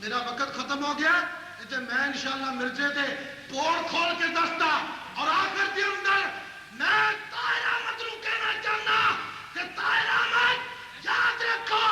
میرا وقت ختم ہو گیا تے میں انشاءاللہ مرزے دے پوڑ کھول کے دستا اور آخر کے اندر میں طاہر احمد نو کہنا چاہنا کہ طاہر احمد یاد رکھو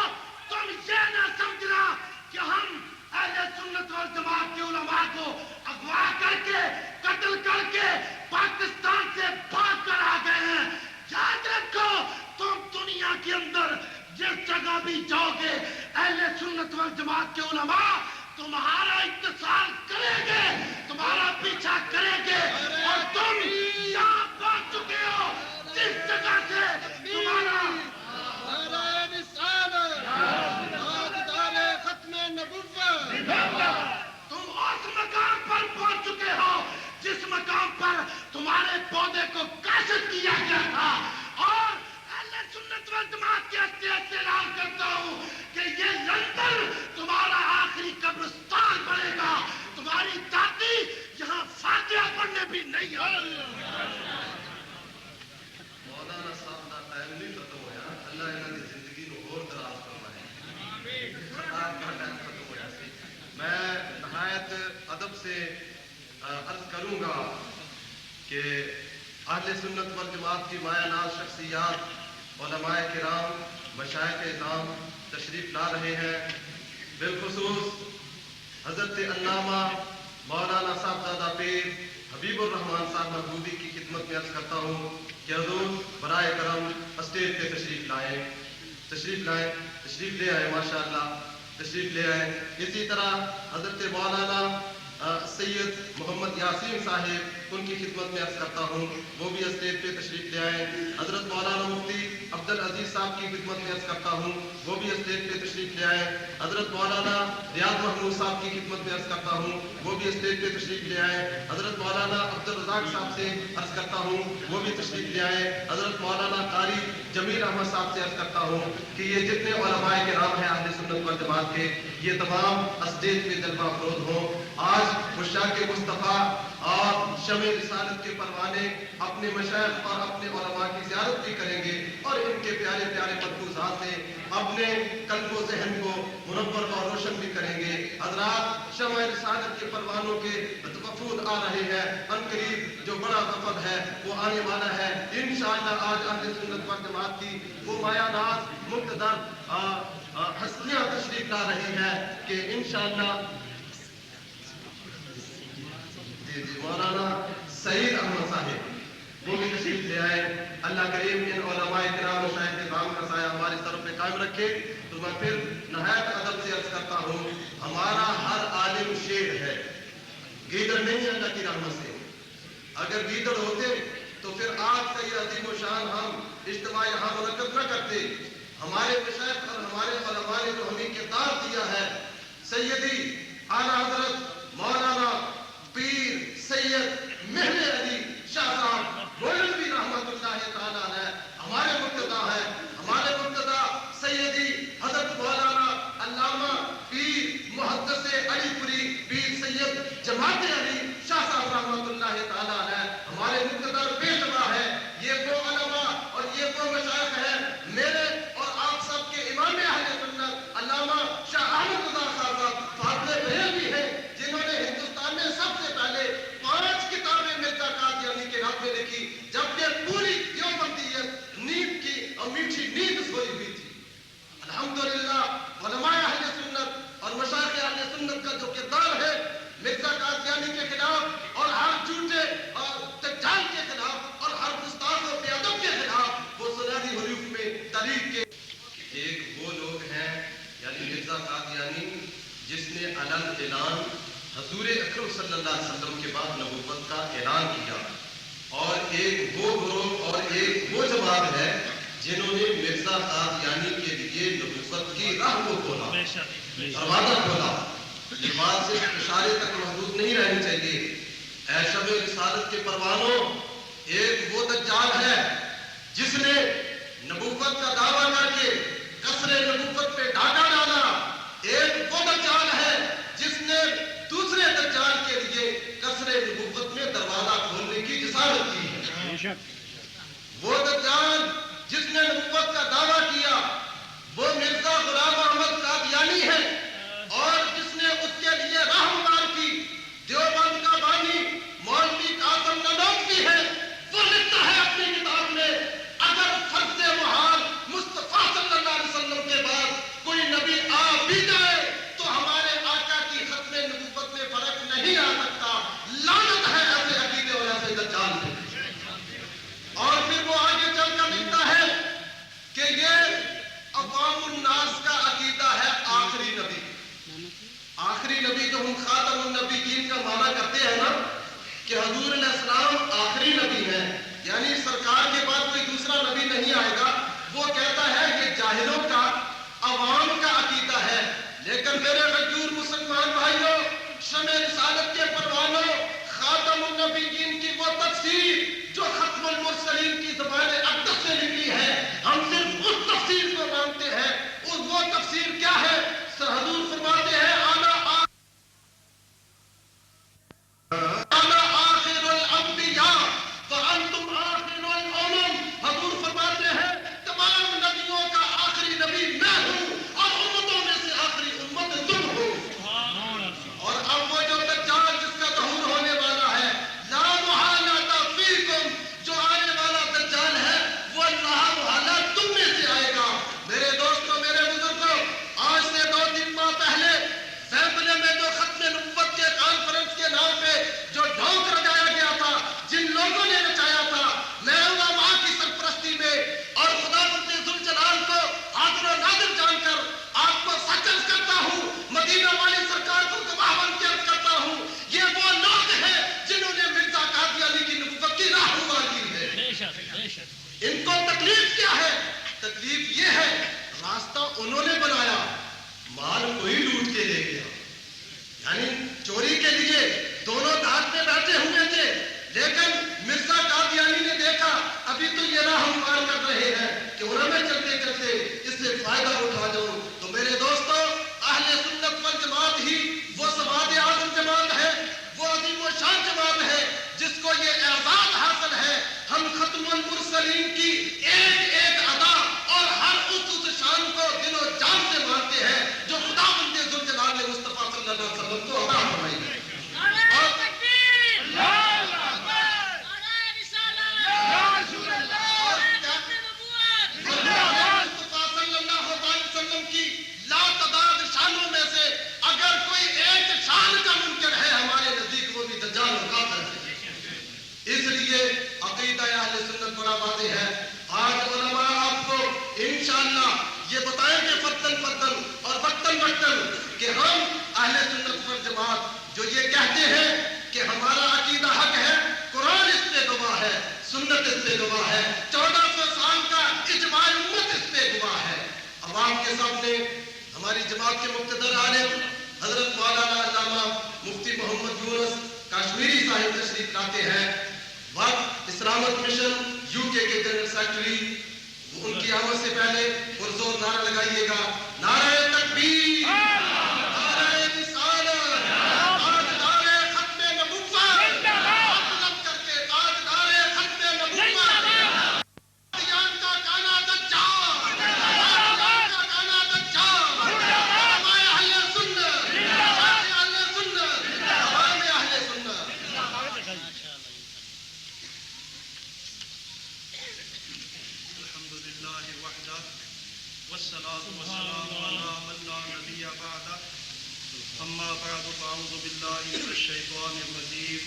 تم یہ نہ سمجھنا کہ ہم اہل سنت والجماعت کے علماء کو اغوا کر کے قتل کر کے پاکستان سے بھاگ کر آ گئے ہیں. یاد رکھو تم دنیا کے اندر جس جگہ بھی جاؤ گے اہل سنت والجماعت کے علماء تمہارا اتصال کریں گے, تمہارا پیچھا کریں گے اور تم یہاں پہنچ چکے ہو جس جگہ سے تمہارا تم اس مقام پر پہنچ چکے ہو جس مقام پر تمہارے پودے کو کاشت کیا گیا تھا. اور اہل سنت والجماعت کی حیثیت سے اعلان کرتا ہوں کہ یہ لندن تمہارا آخری قبرستان بنے گا. تمہاری دادی یہاں فاتحہ پڑھنے بھی نہیں آئی. مولانا صاحب کا ٹائم نہیں ختم ہوا, اللہ انہوں کی زندگی کو اور دراز فرمائے. خطاب کا ٹائم ختم ہوا سی. میں نہایت ادب سے عرض کروں گا کہ اہل سنت والجماعت کی مایہ ناز شخصیات علماء کرام مشائخ اعظام تشریف لا رہے ہیں. بالخصوص حضرت علامہ مولانا صاحبزادہ پیر حبیب الرحمان صاحب محمودی کی خدمت میں عرض کرتا ہوں کہ حضور برائے کرم اسٹیج پہ تشریف لے آئے. ماشاءاللہ تشریف لے آئے. اسی طرح حضرت مولانا سید محمد یاسین صاحب ان کی خدمت میں عرض کرتا ہوں وہ بھی اسٹیج پہ تشریف لے آئے. حضرت مولانا مفتی عبدالعزیز صاحب کی خدمت میں عرض کرتا ہوں وہ بھی اسٹیج پہ تشریف لے آئے. حضرت مولانا ریاض محمود صاحب کی خدمت میں عرض کرتا ہوں وہ بھی اسٹیج پہ تشریف لے آئے. حضرت مولانا عبدالرزاق صاحب سے عرض کرتا ہوں وہ بھی تشریف لے آئے. حضرت مولانا قاری جمیل احمد صاحب سے عرض کرتا ہوں کہ یہ جتنے علماء کرام ہیں اہل سنت والجماعت کے یہ تمام اسٹیج پہ جلوہ افروز ہوں. آج مشتاق مصطفیٰ اور شمع رسالت کے پروانے اپنے مشائخ اور اپنے علماء کی زیارت بھی کریں گے اور ان کے پیارے پیارے ملفوظات سے اپنے قلب و ذہن کو منور اور روشن بھی کریں گے. حضرات شمع رسالت کے پروانوں کے وفود آ رہے ہیں. ان قریب جو بڑا وفد ہے وہ آنے والا ہے انشاءاللہ. آج اہل سنت والجماعت کی وہ مایہ ناز مقتدر ہستیاں تشریف لا رہی ہیں کہ انشاءاللہ مولانا سعید احمد صاحب وہ بھی تشریف لے آئے. اللہ کریم ان علماء کرام و شیخ اعظام کا سایہ ہماری سر پہ قائم رکھے. تو میں پھر نہایت ادب سے عرض کرتا ہوں ہمارا ہر عالم شیر ہے, گیدڑ نہیں ہے. اللہ کی رحمت سے اگر گیدڑ ہوتے تو پھر آج کا یہ عظیم و شان ہم اجتماع یہاں منعقد نہ کرتے. ہمارے مشائخ اور ہمارے علماء نے جو ہمیں کردار دیا ہے سیدی اعلیٰ حضرت مولانا پیر سید مہر علی شاہ صاحب گولڈوی رحمت اللہ تعالیٰ علیہ ہمارے مقتدا ہے. ہمارے مقتدا سیدی حضرت مولانا علامہ پیر محدث علی پوری پیر سید جماعت علی شاہ صاحب رحمت اللہ تعالیٰ علیہ ہمارے مقتدا پیشوا ہے. یہ وہ علماء اور یہ وہ مشائخ ہیں میرے اور آپ سب کے امام اہل سنت علامہ شاہ احمد رضا صاحب فاضل بریلوی ہیں جنہوں نے ہندوستان میں سب سے پہلے 5 کتابیں مرزا قادیانی کے نام پہ لکھی جبکہ پوری دیوبندیت نیند کی اور میٹھی نیند سوئی ہوئی تھی. الحمدللہ علماء اہل سنت اور مشائخ اہل سنت کا جو کردار ہے مرزا قادیانی کے خلاف اور ہر جھوٹے اور دجال کے خلاف اور ہر گستاخ و بے ادب کے خلاف وہ سنہری حروف میں تحریک کے ایک وہ لوگ ہیں یعنی مرزا قادیانی جس نے علن اعلان حضور اکرم صلی اللہ علیہ وسلم کے بعد نبوت کا اعلان کیا. اور ایک وہ گروہ اور ایک وہ جماعت ہے جنہوں نے مرزا قادیانی کے لیے نبوت کی راہ کو کھولا, دروازہ کھولا. یہ بات صرف اشارے تک محدود نہیں رہنی چاہیے. اے شمع رسالت کے پروانوں ایک وہ دجال ہے جس نے نبوت کا دعویٰ کر کے قصر نبوت پہ ڈاکہ ڈالا. ایک وہ دجال ہے جس نے دوسرے دجال کے لیے قصر نبوت میں دروازہ کھولنے کی جسارت کی ہے. وہ دجال جس نے نبوت کا دعویٰ کیا وہ مرزا غلام احمد قادیانی ہے اور جس نے اس کہ حضور علیہ السلام آخری نبی ہیں، یعنی سرکار کے بعد کوئی دوسرا نبی نہیں آئے گا، وہ کہتا ہے یہ جاہلوں کا، عوام کا عقیدہ ہے. لیکن میرے غیور مسلمان بھائیوں، شمع رسالت کے پروانوں، خاتم النبیین کی وہ تفسیر جو ختم المرسلین کی زبان اقدس سے نکلی ہے، ہم صرف اس تفسیر کو مانتے ہیں. وہ تفسیر کیا ہے؟ حضور فرماتے ہیں انا آخر الانبیاء وانتم آخر الامم. حضور فرماتے ہیں تمام نبیوں کا آخری نبی میں ہوں اور امتوں میں سے آخری امت تم ہو. اور اب وہ جو دجال جس کا ظہور ہونے والا ہے، لا محالہ فیکم، جو آنے والا دجال ہے وہ لا محالہ تم میں سے آئے گا. میرے دوستوں، میرے بزرگوں، آج سے 2-3 ماہ پہلے فیصلے میں جو ختم نبوت کے کانفرنس کے نام پہ جو ڈھونک رچایا گیا تھا، جن لوگوں نے رچایا تھا، میں علماء کی سرپرستی میں اور خداوند ذوالجلال کو حاضر و ناظر جان کر آپ کو سچ عرض کرتا ہوں، مدینہ والی سرکار کو گواہ بن کے عرض کرتا ہوں، یہ وہ لوگ ہیں جنہوں نے مرزا قادی علی کی نبوت کی راہنمائی کی ہے. ان کو تکلیف کیا ہے؟ تکلیف یہ ہے راستہ انہوں نے بنایا، مال کوئی لوٹ کے لے گیا. یعنی چوری کے لیے دونوں دھات میں بیٹھے ہوئے تھے، لیکن مرزا قادیانی نے دیکھا ابھی تو یہ راہ ہموار کر رہے ہیں کہ انہوں میں چلتے چلتے اس سے فائدہ اٹھا جاؤں. تو میرے دوستو، اہل سنت والجماعت ہی وہ سواد اعظم جماعت ہے، وہ عظیم و شان جماعت ہے جس کو یہ اعزاز حاصل ہے. ہم ختم المرسلین کی ایک ایک ادا اور ہر اس شان کو دل و جان سے مانتے ہیں جو خداوند ذوالجلال نے مصطفیٰ صلی اللہ علیہ وسلم کو عطا فرمائی ہے. اس لیے عقیدہ اہل سنت بڑا واضح ہے. آج علماء آپ کو انشاءاللہ یہ بتائیں گے فتن فتن اور وقتاً وقتاً کہ ہم اہل سنت والجماعت جو یہ کہتے ہیں کہ ہمارا عقیدہ حق ہے، قرآن اس پہ گواہ ہے، سنت اس پہ گواہ ہے، 1400 سال کا اجماع امت اس پہ گواہ ہے. عوام کے سامنے ہماری جماعت کے مقتدر عالم حضرت مولانا علامہ مفتی محمد یونس کشمیری صاحب تشریف لاتے ہیں. وقت اسلامت مشن UK کے جنرل سیکرٹری، ان کی آمد سے پہلے پرزور نعرہ لگائیے گا، نعرہ تکبیر، نعرہ رسالت، تاجدار ختم نبوت، مطلب کر کے تاجدار ختم نبوت، دیان کا کانا دجال، دیان کا کانا دجال، علماء اہل سنت، اہل سنت، عوام اہل سنت. والصلاة والسلام على من لا نبي بعده. أما بعد فأعوذ بالله من الشيطان الرجيم.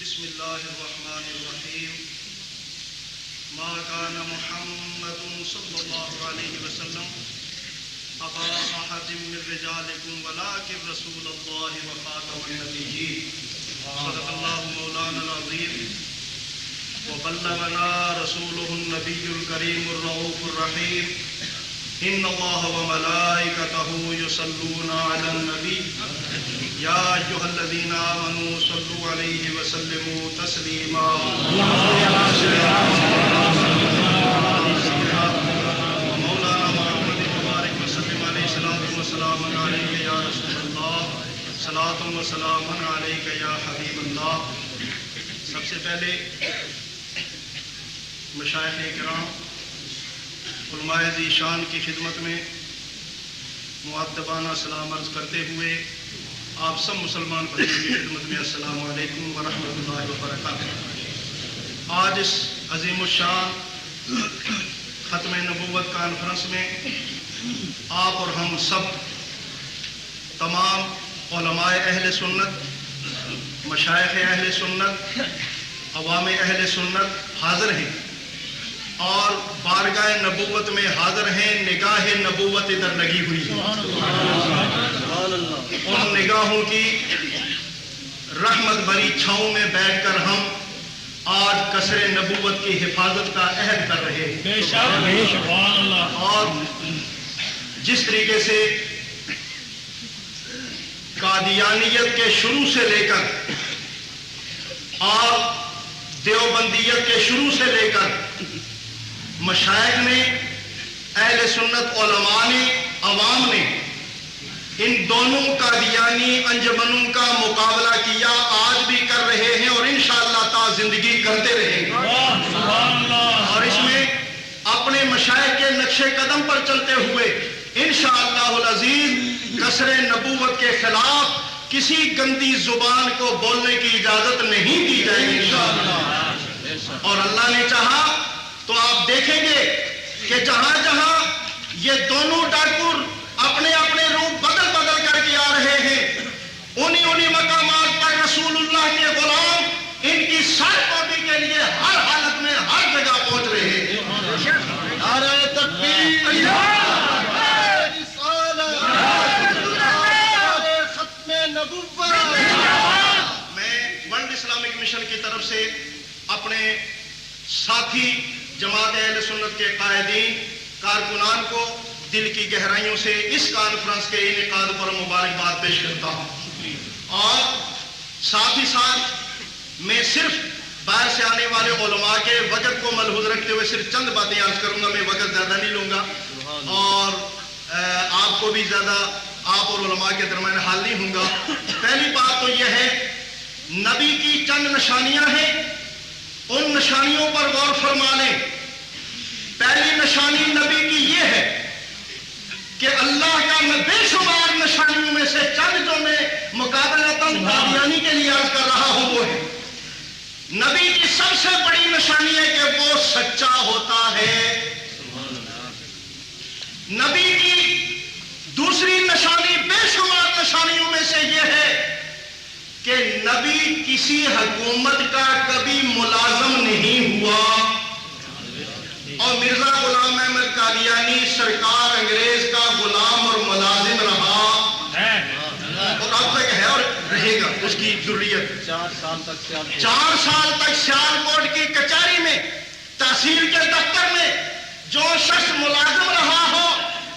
بسم الله الرحمن الرحيم. ما كان محمد صلى الله عليه وسلم أبا أحد من رجالكم ولكن رسول الله وخاتم النبيين. صدق الله مولانا العظيم. وبلغنا رسوله النبي الكريم الرؤوف الرحيم. إن الله وملائكته يصلون على النبي يا أيها الذين آمنوا صلوا عليه وسلموا تسليما. ومولانا محمد مبارك وسلم عليه صلاة وسلام عليك يا رسول الله، صلاة وسلام عليك يا حبيب الله. سب سے پہلے مشائخ کرام، علماء ذی شان کی خدمت میں مؤدبانہ سلام عرض کرتے ہوئے آپ سب مسلمان بھائیوں کی خدمت میں السلام علیکم ورحمۃ اللہ وبرکاتہ. آج اس عظیم الشان ختم نبوت کانفرنس میں آپ اور ہم سب تمام علماء اہل سنت، مشائخ اہل سنت، عوام اہل سنت حاضر ہیں اور بارگاہ نبوت میں حاضر ہیں. نگاہ نبوت ادھر لگی ہوئی ہے. ان نگاہوں کی رحمت بری چھاؤں میں بیٹھ کر ہم آج قصر نبوت کی حفاظت کا عہد کر رہے ہیں. بے شک اور جس طریقے سے قادیانیت کے شروع سے لے کر اور دیوبندیت کے شروع سے لے کر مشائخ نے، اہل سنت علماء نے، عوام نے ان دونوں قادیانی انجمنوں کا مقابلہ کیا، آج بھی کر رہے ہیں اور انشاءاللہ تا زندگی کرتے رہیں گے. اور اس میں اپنے مشائخ کے نقش قدم پر چلتے ہوئے انشاءاللہ العزیز قصر نبوت کے خلاف کسی گندی زبان کو بولنے کی اجازت نہیں دی جائے گی انشاءاللہ. اور اللہ نے چاہا تو آپ دیکھیں گے کہ جہاں جہاں یہ دونوں ڈاکو اپنے اپنے روپ بدل بدل کر کے آ رہے ہیں، انہی مقامات پر رسول اللہ کے غلام ان کی سرکوبی کے لیے ہر حالت میں ہر جگہ پہنچ رہے ہیں. نعرہ تکبیر، میں ورلڈ اسلامک مشن کی طرف سے اپنے ساتھی جماعت اہل سنت کے قائدین کارکنان کو دل کی گہرائیوں سے اس کانفرنس کے انعقاد پر مبارکباد پیش کرتا ہوں. اور ساتھ ہی ساتھ میں صرف باہر سے آنے والے علماء کے وقت کو ملحوظ رکھتے ہوئے صرف چند باتیں عرض کروں گا. میں وقت زیادہ نہیں لوں گا اور آپ کو بھی زیادہ آپ اور علماء کے درمیان حال نہیں ہوں گا. پہلی بات تو یہ ہے، نبی کی چند نشانیاں ہیں، ان نشانیوں پر غور فرما لیں. پہلی نشانی نبی کی یہ ہے کہ اللہ کا بے شمار نشانیوں میں سے چند جو میں مقابلتاً قادیانی کے لیے عرض کر رہا ہوں وہ ہے، نبی کی سب سے بڑی نشانی ہے کہ وہ سچا ہوتا ہے. نبی کی دوسری نشانی بے شمار نشانیوں میں سے یہ ہے کہ نبی کسی حکومت کا کبھی ملازم نہیں ہوا. اور مرزا غلام احمد قادیانی سرکار انگریز کا غلام اور ملازم رہا اور اب تک ہے اور رہے گا. اس کی ضروریت 4 سال تک سیالکوٹ کی کچہری میں، تحصیل کے دفتر میں جو شخص ملازم رہا ہو،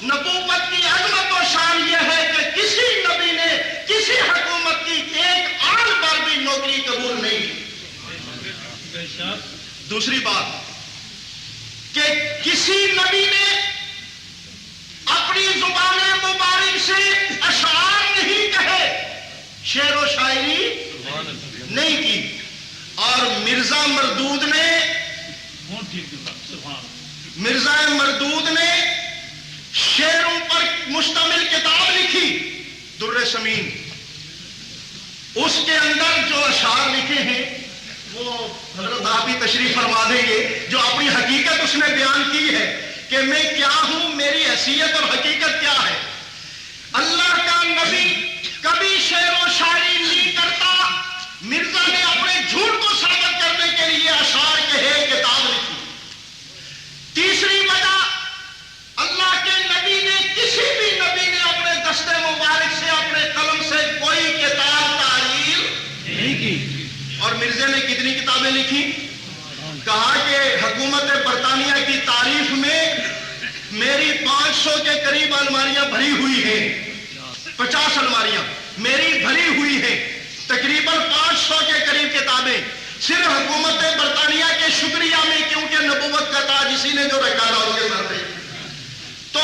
نبوت کی عظمت و شان یہ ہے کہ کسی نبی نے کسی حکومت کی ایک آن پر بھی نوکری قبول نہیں. دوسری بات کہ کسی نبی نے اپنی زبان مبارک سے اشعار نہیں کہے، شعر و شاعری نہیں کی. اور مرزا مردود نے شعروں پر مشتمل کتاب لکھی در سمین. اس کے اندر جو اشعار لکھے ہیں وہ حضرت آپ ہی تشریف فرما دیں گے. جو اپنی حقیقت اس نے بیان کی ہے کہ میں کیا ہوں، میری حیثیت اور حقیقت کیا ہے. اللہ کا نبی کبھی شعر و شاعری نہیں کرتا. مرزا نے اپنے جھوٹ کو ثابت کرنے کے لیے اشعار کہے، کتاب لکھی. تیسری وجہ، اللہ کے نبی نے کسی بھی نبی نے اپنے دست مبارک سے اپنے قلم سے کوئی کتاب تعلیم نہیں کی. اور مرزا نے کتنی کتابیں لکھی؟ کہا کہ حکومت برطانیہ کی تعریف میں میری 500 کے قریب الماریاں بھری ہوئی ہیں، 50 الماریاں میری بھری ہوئی ہیں، تقریباً 500 کے قریب کتابیں صرف حکومت برطانیہ کے شکریہ میں، کیونکہ نبوت کا تاج اسی نے جو رکھا تھا اس کے سر پہ. تو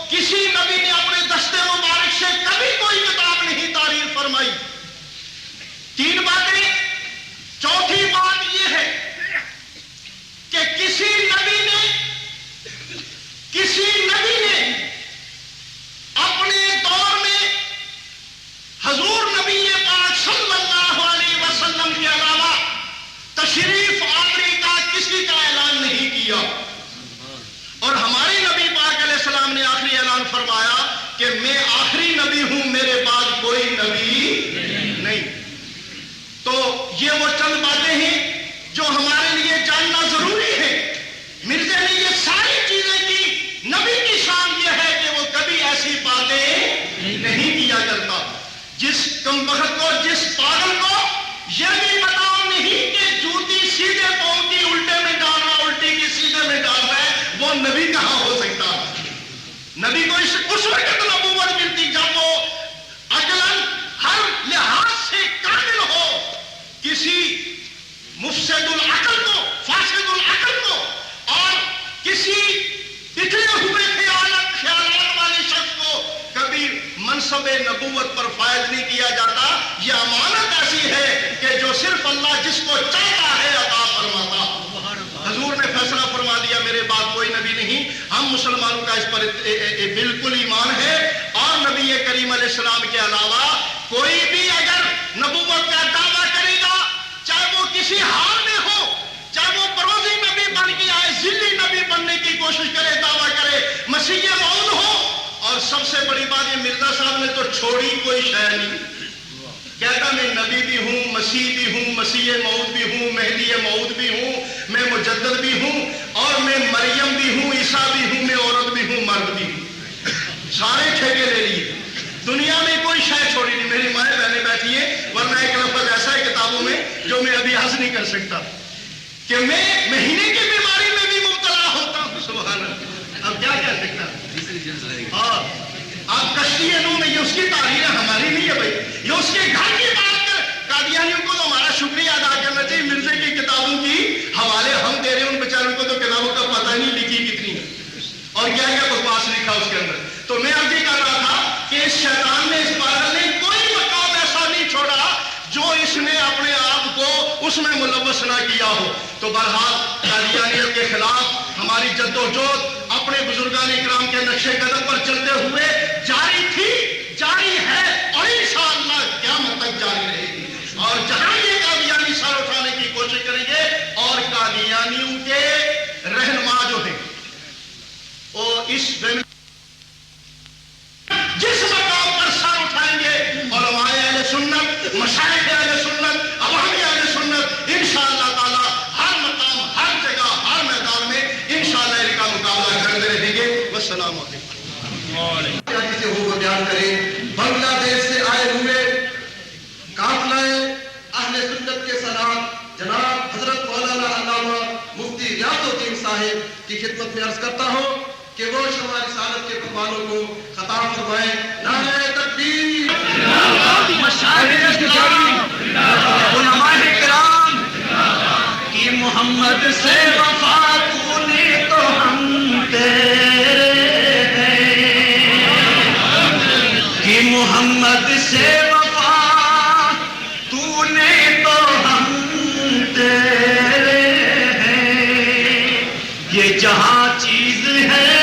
کسی نبی نے اپنے دست مبارک سے کبھی کوئی کتاب نہیں تعریف فرمائی. 3 باتیں. چوتھی بات یہ ہے کہ کسی نبی نے اپنے دور میں حضور نبی پاک صلی اللہ علیہ وسلم کے علاوہ تشریف آوری کا کسی کا اعلان نہیں کیا. اور ہمارے نبی پاک علیہ السلام نے آخری اعلان فرمایا کہ میں آخری نبی ہوں، میرے بعد کوئی نبی نہیں. تو یہ وہ چند باتیں ہیں جو ہمارے لیے جاننا ضروری ہے. مرزا نے یہ ساری چیزیں کی. نبی کی شان یہ ہے کہ وہ کبھی ایسی باتیں نہیں کیا کرتا. جس کمبخت کو، جس پاگل کو نبی کو اس وقت نبوت ملتی جب وہ عقلاً ہر لحاظ سے کامل ہو، کسی مفسد العقل کو، فاسد العقل کو اور کسی بکھرے ہوئے خیالات والے شخص کو کبھی منصب نبوت پر فائز نہیں کیا جاتا. یہ امانت ایسی ہے کہ جو صرف اللہ جس کو چاہتا ہے عطا فرماتا. حضور نے فیصلہ فرما دیا میرے بعد کوئی نبی نہیں. ہم مسلمانوں کا اس پر بالکل ایمان ہے، اور نبی کریم علیہ السلام کے علاوہ کوئی بھی اگر نبوت کا دعویٰ کرے گا، چاہے وہ کسی حال میں ہو، چاہے وہ بروزی نبی بن کے آئے، ذلی نبی بننے کی کوشش کرے، دعویٰ کرے، مسیح موعود ہو. اور سب سے بڑی بات یہ مرزا صاحب نے تو چھوڑی کوئی شے نہیں. کہتا میں نبی بھی ہوں، مسیح بھی ہوں، مسیح موعود بھی ہوں، مہدی موعود بھی ہوں، میں مجدد بھی ہوں، اور میں مریم بھی ہوں، عیسیٰ بھی ہوں، میں عورت بھی ہوں، مرد بھی ہوں. سارے ٹھیکے لے لیے، دنیا میں کوئی شے چھوڑی نہیں. میری مائیں بہنیں بیٹھی ہیں، ورنہ ایک لفظ ایسا ہے کتابوں میں جو میں ابھی حض نہیں کر سکتا کہ میں مہینے کی بیماری میں بھی مبتلا ہوتا ہوں. سبحان اللہ. اب کیا کہہ سکتا. اور آپ کشتی نو میں، یہ اس کی تعریف ہے، ہماری نہیں ہے بھائی، یہ اس کے گھر کی بات کر. قادیانیوں کو تو ہمارا شکریہ ادا کرنا چاہیے، مرزے کی کتابوں کی حوالے ہم دے رہے ہیں، ان بیچاروں کو تو کتابوں کا پتہ نہیں لکھی کتنی ہے اور کیا کیا بکواس لکھا اس کے اندر. تو میں عرض یہ کر رہا تھا کہ اس شیطان نے، اس پاگل نے کوئی مقام ایسا نہیں چھوڑا جو اس نے اپنے آپ کو اس میں ملوث نہ کیا ہو. تو بہرحال قادیانیت کے خلاف ہماری جدوجہد اپنے بزرگان اکرام کے نقش قدم پر چلتے ہوئے جاری تھی، جاری ہے، اور انشاءاللہ قیامت تک جاری رہے گی. اور جہاں یہ قادیانی سر اٹھانے کی کوشش کریں گے، اور قادیانیوں کے رہنما جو ہیں وہ اس جس مقام پر سر اٹھائیں گے، علماء اہل سنت، مشائخ اہل سنت، عوامی اہل سنت، انشاءاللہ تعالی ہر مقام، ہر جگہ، ہر میدان میں انشاءاللہ ان کا مقابلہ کرتے رہیں گے. والسلام علیکم. کسی ہو بیان کریں. بنگلہ دیش سے آئے ہوئے قافلہ اہل سنت کے سربراہ جناب حضرت مولانا علامہ مفتی ریاض الدین صاحب کی خدمت میں عرض کرتا ہوں کہ وہ شمع رسالت کے پروانوں کو خطاب فرمائیں. نعرہ تکبیر. مشاہد کرام، علماء کرام کی محمد سے وفا تو نے تو ہم تیرے ہیں، کہ محمد سے وفا تو نے تو ہم تیرے ہیں. یہ جہاں چیز ہے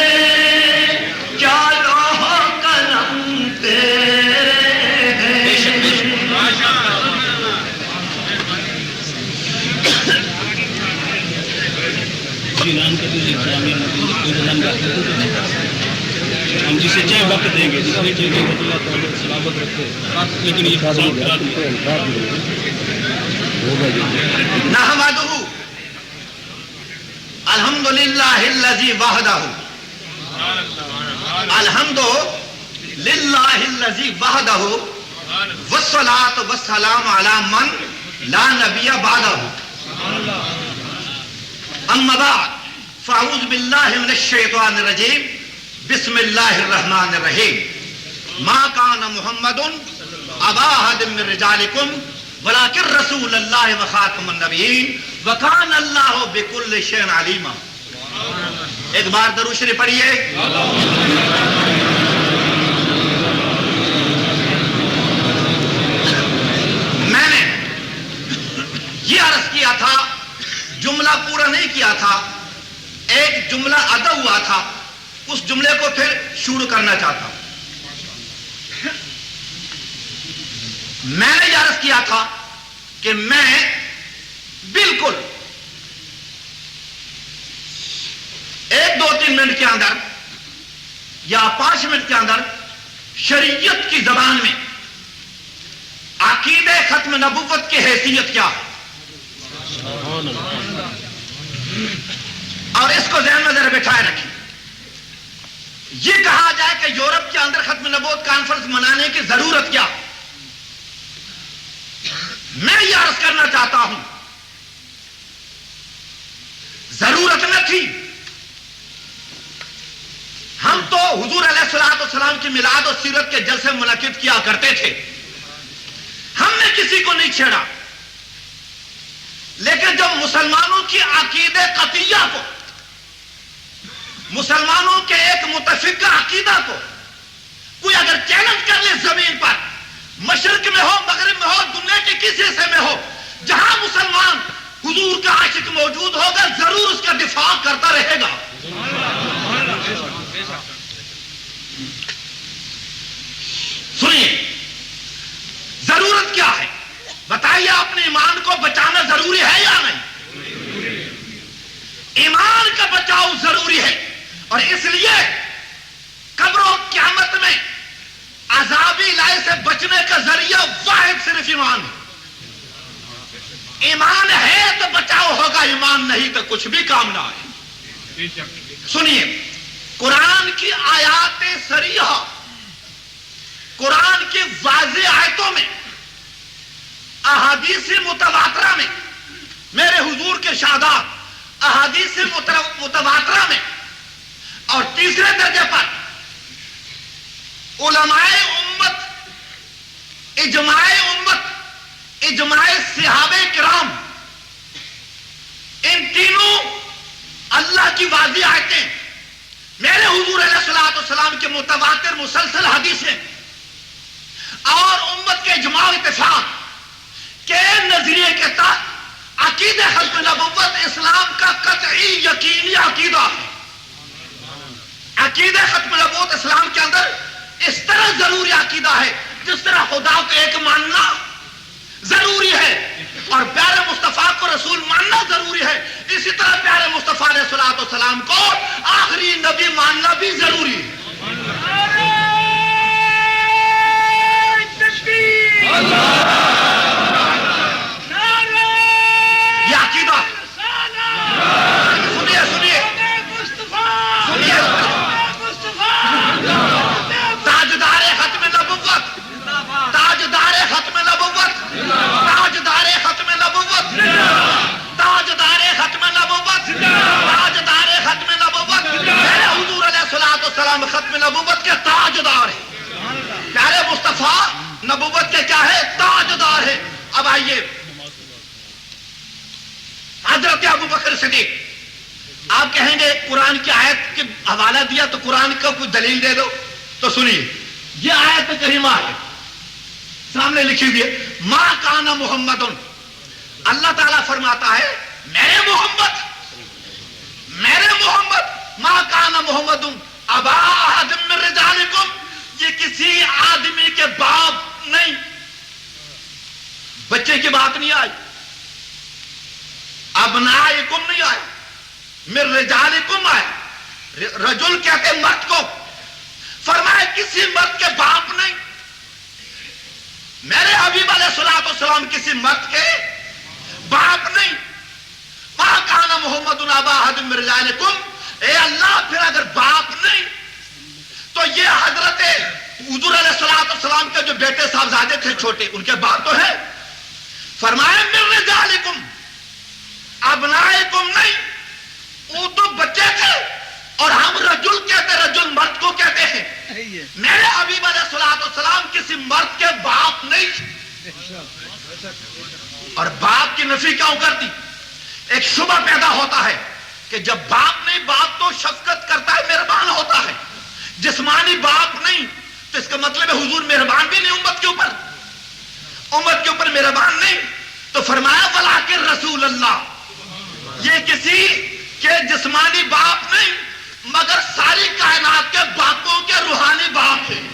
کیا لوح قلم تیرے ہیں. ہم جسے چاہے وقت دیں گے، جسے چاہے سلامت رکھتے ہیں، لیکن یہ نحمدہ الحمدللہ الذی وحدہ، الحمد للہ الذی وحدہ، والصلاۃ والسلام علی من لا نبی بعدہ. اما بعد فاعوذ باللہ من الشیطان الرجیم. بسم اللہ الرحمن الرحیم. ما کان محمد ابا احد من رجالکم ولکن رسول اللہ وخاتم النبیین وکان اللہ بکل شیء علیما. ایک بار درود شریف پڑھیے. میں نے یہ عرض کیا تھا، جملہ پورا نہیں کیا تھا، ایک جملہ ادا ہوا تھا، اس جملے کو پھر شروع کرنا چاہتا ہوں. میں نے یہ عرض کیا تھا کہ میں بالکل 1-2-3 منٹ کے اندر یا 5 منٹ کے اندر شریعت کی زبان میں عقیدہ ختم نبوت کی حیثیت کیا ہے اور اس کو ذہن میں ذرا بٹھائے رکھیں. یہ کہا جائے کہ یورپ کے اندر ختم نبوت کانفرنس منانے کی ضرورت کیا. میں یہ عرض کرنا چاہتا ہوں ضرورت نہ تھی. ہم ہم تو حضور علیہ الصلوۃ والسلام کی میلاد و سیرت کے جلسے منعقد کیا کرتے تھے، ہم نے کسی کو نہیں چھیڑا، لیکن جب مسلمانوں کی عقیدے قطعیہ کو، مسلمانوں کے ایک متفقہ عقیدہ کو کوئی اگر چیلنج کر لے زمین پر، مشرق میں ہو، مغرب میں ہو، دنیا کے کسی حصے میں ہو، جہاں مسلمان حضور کا عاشق موجود ہوگا ضرور اس کا دفاع کرتا رہے گا۔ سنیے، ضرورت کیا ہے؟ بتائیے، اپنے ایمان کو بچانا ضروری ہے یا نہیں؟ ایمان کا بچاؤ ضروری ہے، اور اس لیے قبر و قیامت میں عذاب الہی سے بچنے کا ذریعہ واحد صرف ایمان ہے۔ ایمان ہے تو بچاؤ ہوگا، ایمان نہیں تو کچھ بھی کام نہ آئے۔ سنیے، قرآن کی آیات صریحہ، قرآن کی واضح آیتوں میں، احادیث متواترہ میں، میرے حضور کے ارشادات احادیث متواترہ میں، اور تیسرے درجے پر علماء امت، اجماع امت، اجماع صحابہ کرام، ان تینوں اللہ کی واضح آیتیں، میرے حضور علیہ الصلوۃ والسلام کے متواتر مسلسل حدیثیں اور امت کے اجماع و اتفاق کے نظریے کے تحت عقیدہ ختم نبوت اسلام کا قطعی یقینی عقیدہ ہے۔ عقیدہ ختم نبوت اسلام کے اندر اس طرح ضروری عقیدہ ہے جس طرح خدا کو ایک ماننا ضروری ہے اور پیارے مصطفیٰ کو رسول ماننا ضروری ہے، اسی طرح پیارے مصطفیٰ علیہ الصلوۃ والسلام کو آخری نبی ماننا بھی ضروری ہے۔ یہ عقیدہ سنیے سنیے سنیے، تاجدار ختم نبوت، تاجدار ختم نبوت، تاجدار ختم نبوت، تاجدار ختم نبوت، تاجدار ختم نبوت، میرے حضور علیہ الصلوۃ والسلام ختم نبوت کے تاجدار ہیں، پیارے مصطفیٰ نبوت کے کیا ہے؟ تاجدار ہے۔ اب آئیے، حضرت ابو بکر صدیق، آپ کہیں گے قرآن کی آیت کے حوالہ دیا تو قرآن کا کوئی دلیل دے دو، تو سنیے، یہ آیت کریمہ ہے، سامنے لکھی ہوئی ہے، ما کان محمد، اللہ تعالیٰ فرماتا ہے میرے محمد، ما کان محمد ابا احد من رجالکم، یہ کسی آدمی کے باپ نہیں، بچے کی بات نہیں آئی، ابنائکم نہیں آئے، من رجالکم آئے، رجل کہتے ہیں مرد کو، فرمائے کسی مرد کے باپ نہیں، میرے حبیب علیہ الصلوۃ والسلام کسی مرد کے باپ نہیں۔ ما کان محمد ابا احد من رجالکم، اے اللہ پھر اگر باپ نہیں تو یہ حضرت حضور علیہ الصلوۃ والسلام کے جو بیٹے صاحبزادے تھے چھوٹے، ان کے باپ تو ہیں، فرمائے من رجالکم، ابنائکم نہیں، وہ تو بچے تھے، اور ہم رجل کہتے، رجل مرد کو کہتے ہیں، میرے حبیب علیہ الصلوۃ والسلام کسی مرد کے باپ نہیں، اور باپ کی نفی کیوں کر دی؟ ایک شبہ پیدا ہوتا ہے کہ جب باپ نہیں، باپ تو شفقت کرتا ہے، مہربان ہوتا ہے، جسمانی باپ نہیں تو اس کا مطلب ہے حضور مہربان بھی نہیں امت کے اوپر، امت کے اوپر مہربان نہیں، تو فرمایا ولکن رسول اللہ، یہ کسی کے جسمانی باپ نہیں مگر ساری کائنات کے باپوں کے روحانی باپ ہیں،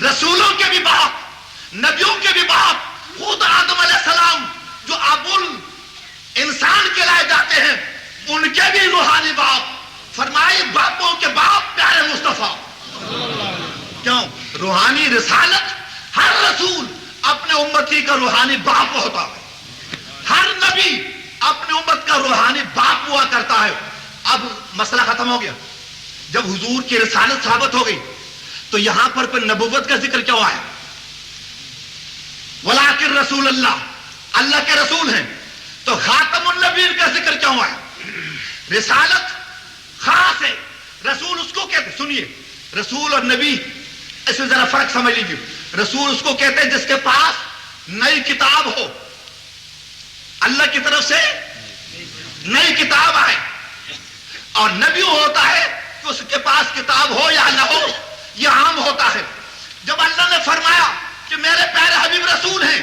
رسولوں کے بھی باپ، نبیوں کے بھی باپ، خود آدم علیہ السلام جو ابو انسان کہلائے جاتے ہیں ان کے بھی روحانی باپ، فرمائے باپوں کے باپ پیارے مصطفیٰ، کیوں؟ روحانی رسالت، ہر رسول اپنے امتی کا روحانی باپ ہوتا ہے، ہر نبی اپنے امت کا روحانی باپ ہوا کرتا ہے۔ اب مسئلہ ختم ہو گیا، جب حضور کی رسالت ثابت ہو گئی تو یہاں پر نبوت کا ذکر کیوں آیا؟ ولکن رسول اللہ، اللہ کے رسول ہیں، تو خاتم النبیین کا ذکر کیوں آیا؟ رسالت خاص ہے، رسول اس کو کہتے، سنیے، رسول اور نبی اس میں ذرا فرق سمجھ لیجیے. رسول اس کو کہتے ہیں جس کے پاس نئی کتاب ہو، اللہ کی طرف سے نئی کتاب آئے. اور نبی ہوتا ہے کہ اس کے پاس کتاب ہو یا نہ ہو، یہ عام ہوتا ہے. جب اللہ نے فرمایا کہ میرے پیارے حبیب رسول ہیں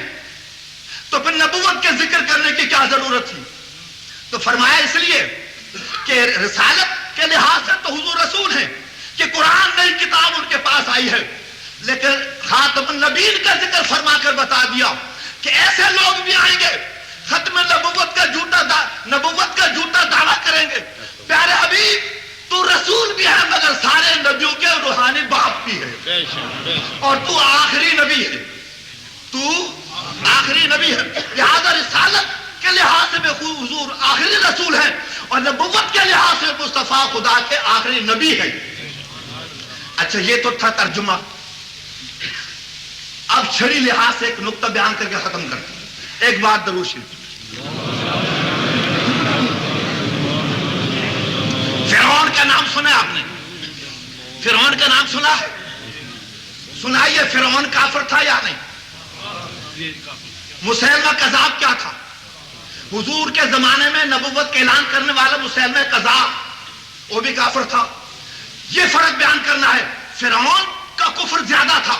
تو پھر نبوت کے ذکر کرنے کی کیا ضرورت تھی؟ تو فرمایا اس لیے کہ رسالت کے لحاظ سے تو حضور رسول ہیں کہ قرآن نئی کتاب ان کے پاس آئی ہے، لیکن خاتم النبیین کا ذکر فرما کر بتا دیا کہ ایسے لوگ بھی آئیں گے ختم نبوت کا جھوٹا دعویٰ کریں گے. پیارے حبیب تو رسول بھی ہے مگر سارے نبیوں کے روحانی باپ بھی ہے، اور تو آخری نبی ہے، لہذا رسالت کے لحاظ سے حضور آخری رسول ہے اور نبوت کے لحاظ سے مصطفیٰ خدا کے آخری نبی ہے. اچھا یہ تو تھا ترجمہ. اب شرعی لحاظ سے ایک نقطہ بیان کر کے ختم کرتے ہیں. ایک بات ضرور شریف، فرعون کا نام سنا ہے آپ نے؟ فرعون کا نام سنا ہے؟ سنائیے، فرعون کافر تھا یا نہیں؟ مسیلمہ کذاب کیا تھا؟ حضور کے زمانے میں نبوت کا اعلان کرنے والا مسیلمہ کذاب وہ بھی کافر تھا. یہ فرق بیان کرنا ہے، فرعون کا کفر زیادہ تھا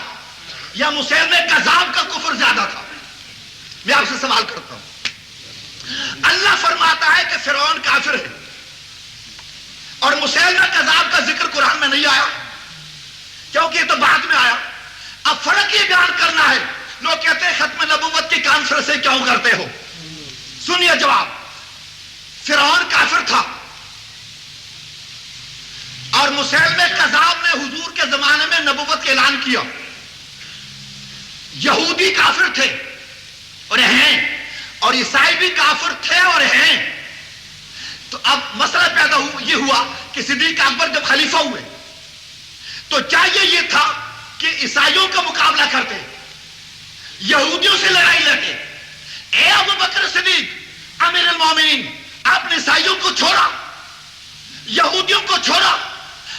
یا مسیلمہ کذاب کا کفر زیادہ تھا؟ میں آپ سے سوال کرتا ہوں. اللہ فرماتا ہے کہ فرعون کافر ہے اور مسیلمہ کذاب کا ذکر قرآن میں نہیں آیا کیونکہ یہ تو بعد میں آیا. اب فرق یہ بیان کرنا ہے. لوگ کہتے ہیں ختم نبوت کی کانفرنسیں کیوں کرتے ہو؟ سنیے جواب. فرعون کافر تھا اور مسیلمہ کذاب نے حضور کے زمانے میں نبوت کا اعلان کیا. یہودی کافر تھے اور ہیں، اور عیسائی بھی کافر تھے اور ہیں. تو اب مسئلہ پیدا یہ ہوا کہ صدیق اکبر جب خلیفہ ہوئے تو چاہیے یہ تھا کہ عیسائیوں کا مقابلہ کرتے، یہودیوں سے لڑائی لڑتے. اے ابو بکر صدیق امیر المومنین، آپ نے عیسائیوں کو چھوڑا، یہودیوں کو چھوڑا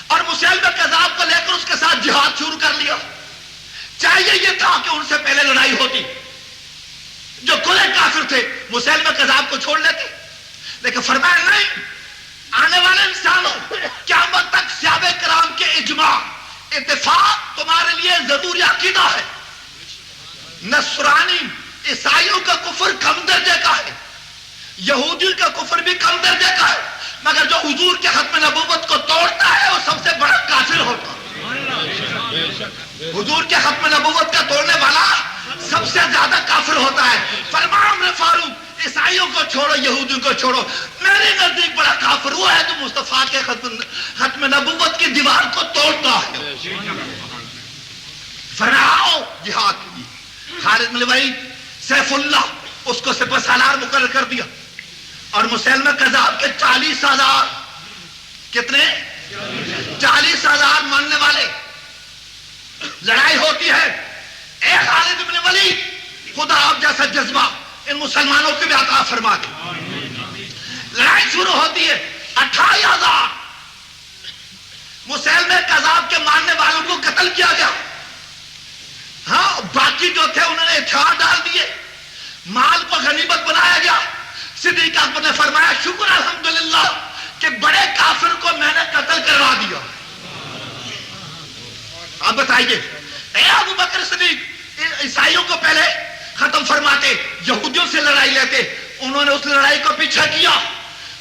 اور مسیلمہ کذاب کو لے کر اس کے ساتھ جہاد شروع کر لیا. چاہیے یہ تھا کہ ان سے پہلے لڑائی ہوتی، جو کھلے کافر تھے مسیلمہ کذاب کو چھوڑ لیتے. لیکن فرمایا نہیں، آنے والے انسانوں قیامت تک صحابہ کرام کے اجماع اتفاق تمہارے لیے ضروری عقیدہ ہے. نصرانی عیسائیوں کا کفر کم درجے کا ہے، یہودی کا کفر بھی کم درجے کا ہے، مگر جو حضور کے ختم نبوت کو توڑتا ہے وہ سب سے بڑا کافر ہوتا ہے. حضور کے ختم نبوت کا توڑنے والا سب سے زیادہ کافر ہوتا ہے. فرمایا عمر فاروق عیسائیوں کو چھوڑو، یہودیوں کو چھوڑو، میرے نزدیک بڑا کافر وہ ہے جو مصطفیٰ کے ختم نبوت کی دیوار کو توڑتا ہے. فرماؤ جہاد کے لیے خالد بن ولید سیف اللہ اس کو سپہ سالار مقرر کر دیا اور مسیلمہ کذاب کے 40,000 کتنے 40,000 ماننے والے. لڑائی ہوتی ہے. اے خالد بن ولید، خدا آپ جیسا جذبہ ان مسلمانوں کے بھی عطا فرما دے. لڑائی شروع ہوتی ہے. 28,000 مسیلمہ کذاب کے ماننے والوں کو قتل کیا گیا. ہاں باقی جو تھے انہوں نے ہتھیار ڈال دیے، مال کو غنیمت بنایا گیا. صدیق اکبر نے فرمایا شکر الحمدللہ کہ بڑے کافر کو میں نے قتل کروا دیا. اب بتائیے، اے ابو بکر صدیق عیسائیوں کو پہلے ختم فرماتے، یہودیوں سے لڑائی لیتے، انہوں نے اس لڑائی کو پیچھے کیا،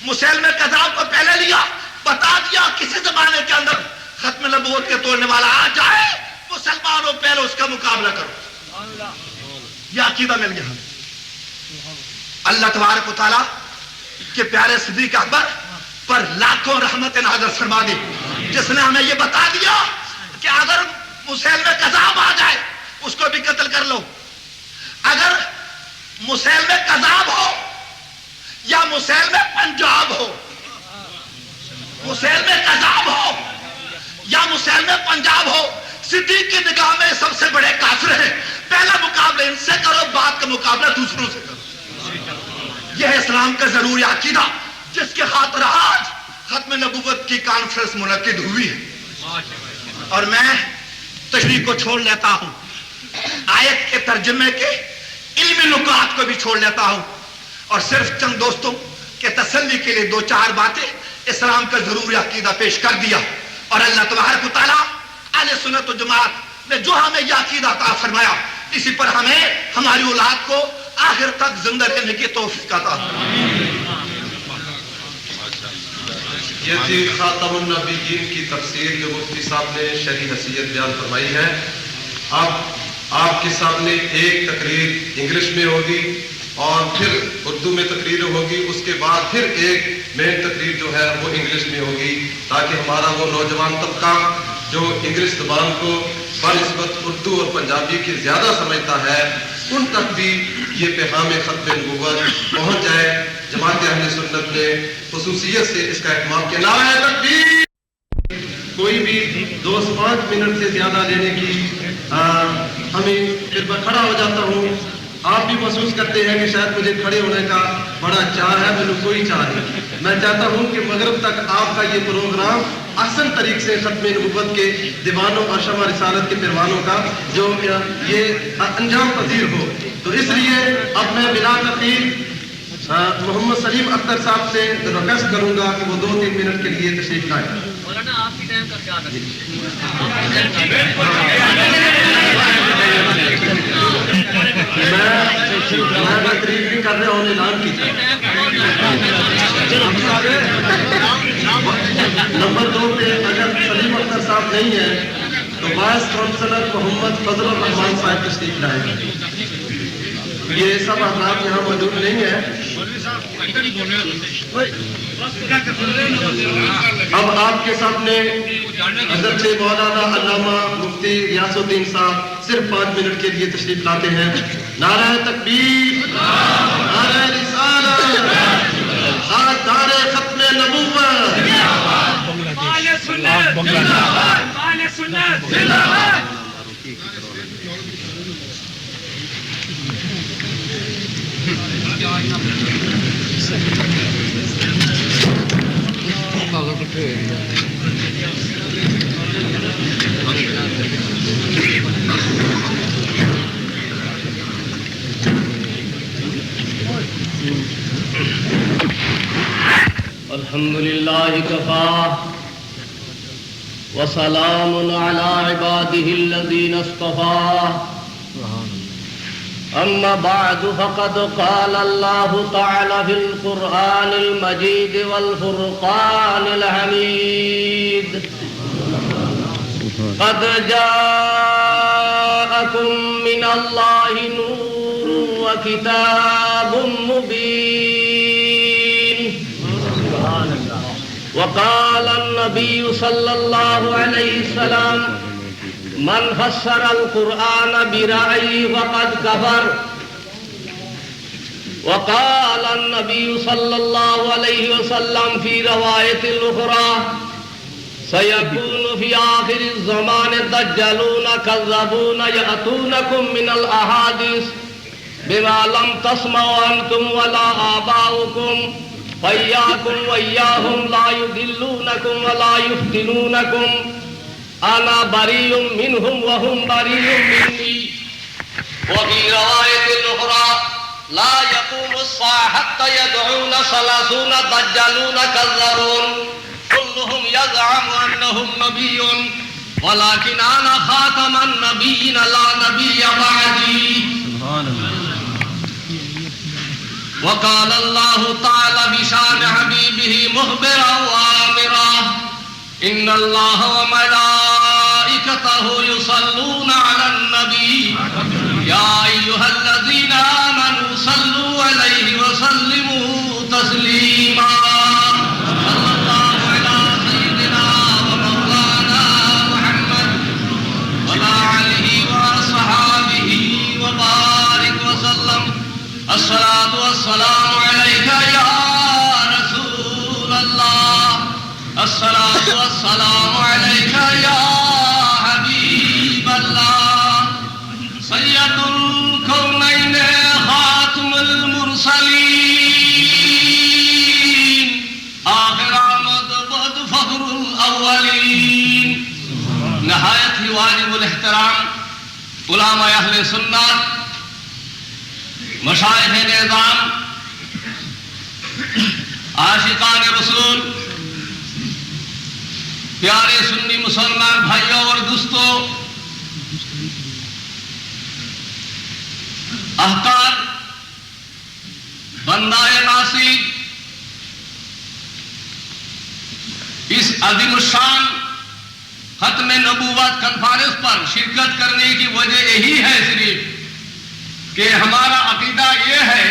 مسیلمہ کذاب کو پہلے لیا، بتا دیا کسی زمانے کے اندر ختم نبوت کے توڑنے والا آ جائے مسلمانوں پہلے اس کا مقابلہ کرو. یہ عقیدہ مل گیا. اللہ تبارک و تعالیٰ کے پیارے صدیق اکبر پر لاکھوں رحمت نازل فرما دی، جس نے ہمیں یہ بتا دیا کہ اگر مسیلمہ کذاب آ جائے اس کو بھی قتل کر لو. اگر مسیلمہ کذاب ہو یا مسیلمہ پنجاب ہو، مسیلمہ کذاب ہو یا مسیلمہ پنجاب ہو، صدیق کی نگاہ میں سب سے بڑے کافر ہیں. پہلا مقابلہ ان سے کرو، بعد کا مقابلہ دوسروں سے کرو. یہ ہے اسلام کا ضروری عقیدہ جس کے خاطر آج ختم نبوت کی کانفرنس منعقد ہوئی ہے اور میں تشریح کو چھوڑ لیتا ہوں، آیت کے ترجمے کے علمی نکات کو بھی چھوڑ لیتا ہوں اور صرف چند دوستوں کے تسلی کے لیے دو چار باتیں اسلام کا ضروری عقیدہ پیش کر دیا. اور اللہ تبارک و تعالیٰ اہل سنت و جماعت نے جو ہمیں یہ عقیدہ عطا فرمایا اسی پر ہمیں ہماری اولاد کو آخر تک زندہ رہنے کی توفیق عطا فرمائے. یہ تھی خاتم النبیین کی تفسیر جو مفتی صاحب نے شرعی حیثیت بیان فرمائی ہے. اب آپ کے سامنے ایک تقریر انگلش میں ہوگی اور پھر اردو میں تقریر ہوگی، اس کے بعد پھر ایک مین تقریر جو ہے وہ انگلش میں ہوگی تاکہ ہمارا وہ نوجوان طبقہ جو انگلش زبان کو بنسبت اردو اور پنجابی کی زیادہ سمجھتا ہے ان تک بھی یہ پیغام ختم نبوت پہنچ جائے. جماعت اہل سنت نے خصوصیت سے اس کا اہتمام کیا. نعرہ تکبیر. کوئی بھی 2-5 منٹ سے زیادہ لینے کی ہمیں پھر میں کھڑا ہو جاتا ہوں. آپ بھی محسوس کرتے ہیں کہ شاید مجھے کھڑے ہونے کا بڑا چاہ ہے، مجھے کوئی چاہ نہیں. میں چاہتا ہوں کہ مغرب تک آپ کا یہ پروگرام احسن طریقے سے ختم نبوت کے دیوانوں اور شمع رسالت کے پروانوں کا جو یہ انجام پذیر ہو. تو اس لیے اب میں بلا تاخیر محمد سلیم اختر صاحب سے ریکویسٹ کروں گا کہ وہ 2-3 منٹ کے لیے تشریف لائیں. مولانا آپ کی ٹائم کا خیال میں تقریر بھی کر رہا ہوں، اعلان کی نمبر 2 پہ اگر سلیم اختر صاحب نہیں ہے تو وائس کونسلر محمد فضل الرحمان صاحب تشریف لائیں. یہ سب حضرات یہاں موجود نہیں ہیں. اب آپ کے سامنے حضرت مولانا علامہ مفتی ریاض الدین صاحب صرف 5 منٹ کے لیے تشریف لاتے ہیں. نعرہ تکبیر، نعرہ رسالت، نعرہ ختم نبوت. الحمدللہ کفا وسلام علی عباده الذین اصطفى. اما بعد فقد قال الله تعالى في القرآن المجيد والفرقان الحميد قد جاءكم من الله نور وكتاب مبين. وقال النبي صلى الله عليه وسلم من فسر القرآن برأيه فقد كفر. وقال النبي صلى الله عليه وسلم في رواية الأخرى سيكون في آخر الزمان دجالون كذابون يأتونكم من الأحاديث بما لم تسمعوا أنتم ولا آباؤكم فإياكم وإياهم لا يضلونكم ولا يفتنونكم أنا بريء منهم وهم بريء مني. وفي رواية أخرى لا يقوم الساعة حتى يدعون 30 دجالون كذابون كلهم يزعم أنهم نبي ولكن أنا خاتم النبيين لا نبي بعدي. وقال الله تعالى بشان حبيبه مخبرا وآمرا إن الله وملائكته يصلون على النبي يا أيها الذين آمنوا صلوا عليه وسلموا تسليما. صلى الله على سيدنا ومولانا محمد وعلى آله وصحابه وبارك وسلم. الصلاة والسلام عليك يا رسول الله. الصلاة والسلام عليك يا حبيب الله. سيد الكونين خاتم المرسلين آخر آمد واجب الاحترام علماء اہل سنت، مشائخ نظام، عاشقان رسول، پیارے سنی مسلمان بھائیوں اور دوستوں، احقار، بندائے ناصب، اس عظیم الشان ختم نبوت کانفرنس پر شرکت کرنے کی وجہ یہی ہے صرف کہ ہمارا عقیدہ یہ ہے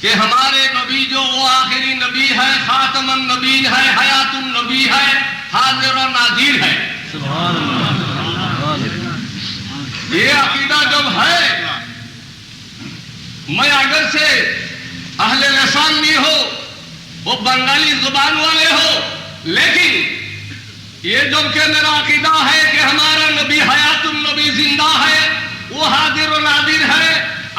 کہ ہمارے نبی جو وہ آخری نبی ہے، خاتم النبیین ہے، حیات النبی ہے، حاضر و ناظر ہے۔ سبحان اللہ۔ یہ عقیدہ جب ہے، میں اگر سے اہل لسان نہیں ہو، وہ بنگالی زبان والے ہو، لیکن یہ جب کہ میرا عقیدہ ہے کہ ہمارا نبی حیات النبی زندہ ہے، وہ حاضر و ناظر ہے،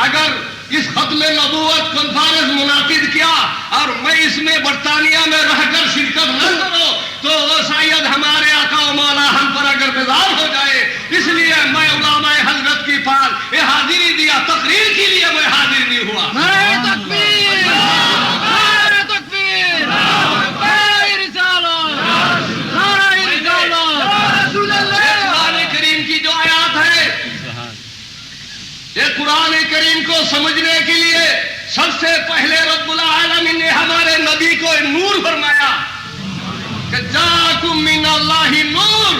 اگر اس ختم نبوت کانفرنس منعقد کیا اور میں اس میں برطانیہ میں رہ کر شرکت نہ کروں تو وہ شاید ہمارے آقا و مولا ہم پر اگر بیزار ہو جائے، اس لیے میں علماء حضرت کی پاس یہ حاضری دیا، تقریر کے لیے میں حاضر نہیں ہوا۔ نعرہ تکبیر، نعرہ تکبیر، نعرہ رسالت، نعرہ رسالت، رسول اللہ۔ قرآن کریم کی جو آیات ہے، یہ قرآن کریم کو سمجھنے کے لیے سب سے پہلے رب العالمین نے ہمارے نبی کو نور فرمایا کہ جاءکم من اللہ نور،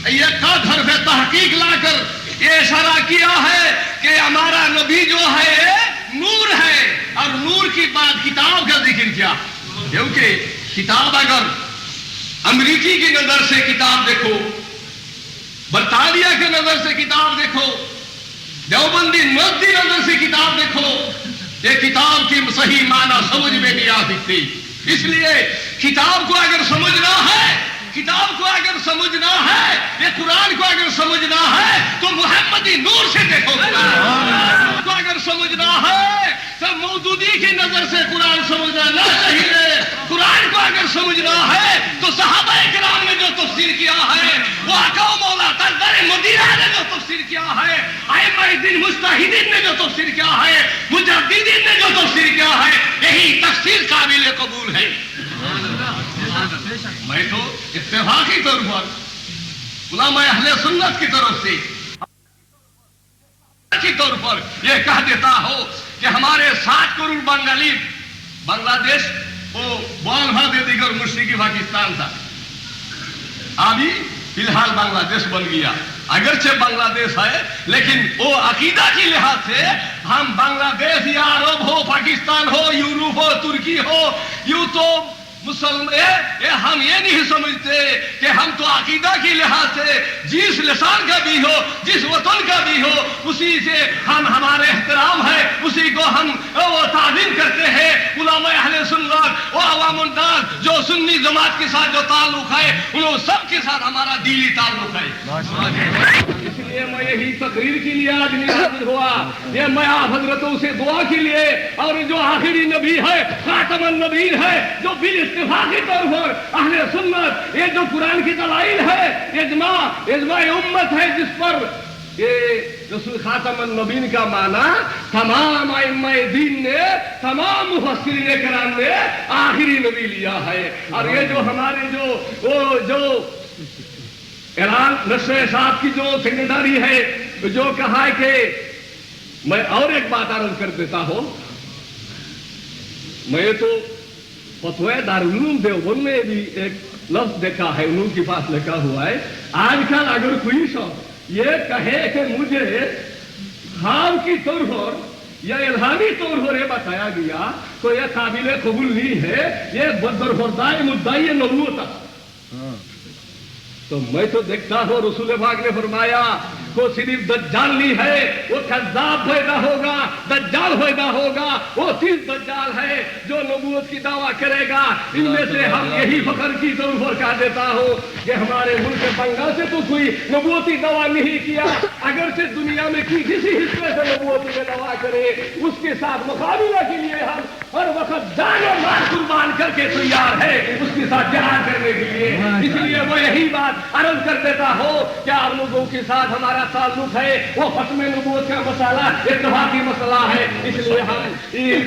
یہ قد حرف تحقیق لا کر یہ اشارہ کیا ہے کہ ہمارا نبی جو ہے نور ہے، اور نور کی بات کتاب کا ذکر کیا، کیونکہ کتاب اگر امریکی کی نظر سے کتاب دیکھو، برطانیہ کی نظر سے کتاب دیکھو، دیوبندی نزدی نظر سے کتاب دیکھو، یہ کتاب کی صحیح معنی سمجھ میں نہیں آ سکتی۔ اس لیے کتاب کو اگر سمجھنا ہے، کتاب کو اگر سمجھنا ہے، یہ قرآن کو اگر سمجھنا ہے تو محمدی نور سے دیکھو۔ قرآن کو اگر سمجھنا ہے تو مودودی کی نظر سے قرآن سمجھنا نہ چاہیے۔ قرآن کو اگر سمجھنا ہے تو صحابہ کرام نے جو تفسیر کیا ہے، وہ آقا و مولا تاجدار مدینہ نے جو تفسیر کیا ہے، ائمہ دین مجتہدین نے جو تفسیر کیا ہے، مجددین نے جو تفسیر کیا ہے، یہی تفسیر قابل قبول ہے۔ میں تو اتفاقی طور پر علماء اہل سنت کی طرف سے کی طور پر یہ کہہ دیتا ہو کہ ہمارے 7 کروڑ بنگالی، بنگلہ دیش وہ بال دے دیگر مشرقی پاکستان تھا، ابھی فی الحال بنگلہ دیش بن گیا، اگرچہ بنگلہ دیش ہے لیکن وہ عقیدہ کی لحاظ سے ہم بنگلہ دیش یا عرب ہو، پاکستان ہو، یورپ ہو، ترکی ہو، یوں تو ہم یہ نہیں سمجھتے کہ ہم تو عقیدہ کی لحاظ سے جس لسان کا بھی ہو، جس وطن کا بھی ہو، اسی سے ہم ہمارے احترام ہے، اسی کو ہم وہ تعظیم کرتے ہیں۔ علماء اہل سنت و عوام الناس جو سنی جماعت کے ساتھ جو تعلق ہے، ان سب کے ساتھ ہمارا دلی تعلق ہے۔ اس لیے میں یہی تقریر کے لیے آج حاضر ہوا، یہ میں آپ حضرتوں سے دعا کے لیے، اور جو آخری نبی ہے، خاتم النبیین ہے، جو اتفاقی طور پر اہل سنت، یہ جو قرآن کی دلائل ہے، اجماع امت ہے، جس پر یہ رسول خاتم النبیین کا معنی تمام ائمہ دین نے، تمام مفسرین کرام نے آخری نبی لیا ہے۔ اور یہ جو ہمارے جو ایران نشر صاحب کی جو سیکریٹری ہے، جو کہا ہے کہ میں اور ایک بات عرض کر دیتا ہوں، میں تو فتوی دارالعلوم دیوبند میں بھی ایک لفظ دیکھا ہے، انہوں کے پاس لکھا ہوا ہے، آج کل اگر کوئی شخص یہ کہے کہ مجھے خواب کی طور پر یا الہامی طور پر یہ بتایا گیا تو یہ قابل قبول نہیں ہے، یہ بدرخوردہ مدعی نبوت ہے۔ تو میں تو دیکھتا ہوں رسول پاک نے فرمایا کو صرف دجال نہیں ہے، وہ کذاب پیدا ہوگا، دجال پیدا ہوگا، وہ چیز دجال ہے جو نبوت کی دعویٰ کرے گا۔ ان میں سے ہم یہی فخر کی ضرور کہہ دیتا ہوں کہ ہمارے ملک بنگال سے تو کوئی نبوتی دعویٰ نہیں کیا، اگرچہ دنیا میں کسی حصے سے نبوتی میں دعویٰ کرے، اس کے ساتھ مقابلہ کے لیے ہم ہر وقت جان و مال قربان کر کے تیار ہے اس کے ساتھ جہاد کرنے کے لیے۔ اس لیے وہ یہی بات عرض کر دیتا ہو کہ آپ لوگوں کے ساتھ ہمارا تعلق ہے، وہ ختم نبوت کا مسئلہ اتفاقی مسئلہ ہے، اس لیے ہم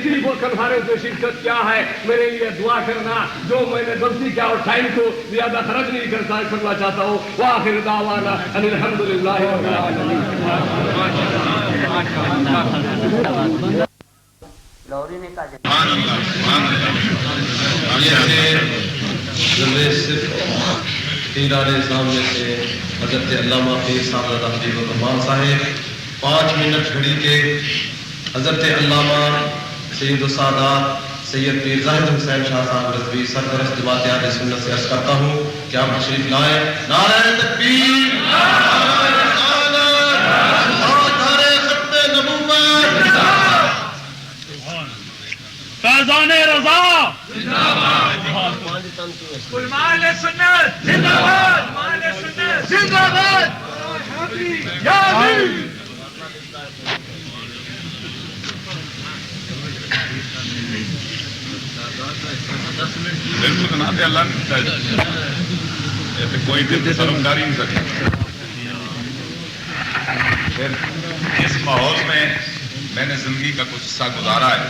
صرف وہ کنفرنس میں شرکت کیا ہے، میرے لیے دعا کرنا، جو میں نے غلطی کیا اور ٹائم کو زیادہ خرچ نہیں کرنا چاہتا ہوں۔ وآخر دعوانا ان الحمدللہ رب العالمین۔ لوری نے کہا پیران نظام میں سے حضرت علامہ پیر صاحب حبیب الرحمان صاحب 5 منٹ گھڑی کے حضرت علامہ سید السادات سید پیر زاہد حسین شاہ صاحب رضوی سرپرست جماعت اہل سنت سے عرض کرتا ہوں کہ آپ تشریف لائیں۔ نعرہ تکبیر، نعرہ رسالت، نعرہ ختم نبوت، فیضان رضا علماء سنت زندہ باد، علماء سنت زندہ باد، یا علی۔ بالکل نہ دے اللہ نہیں کوئی دل سرمداری نہیں سکتا۔ اس ماحول میں میں نے زندگی کا کچھ حصہ گزارا ہے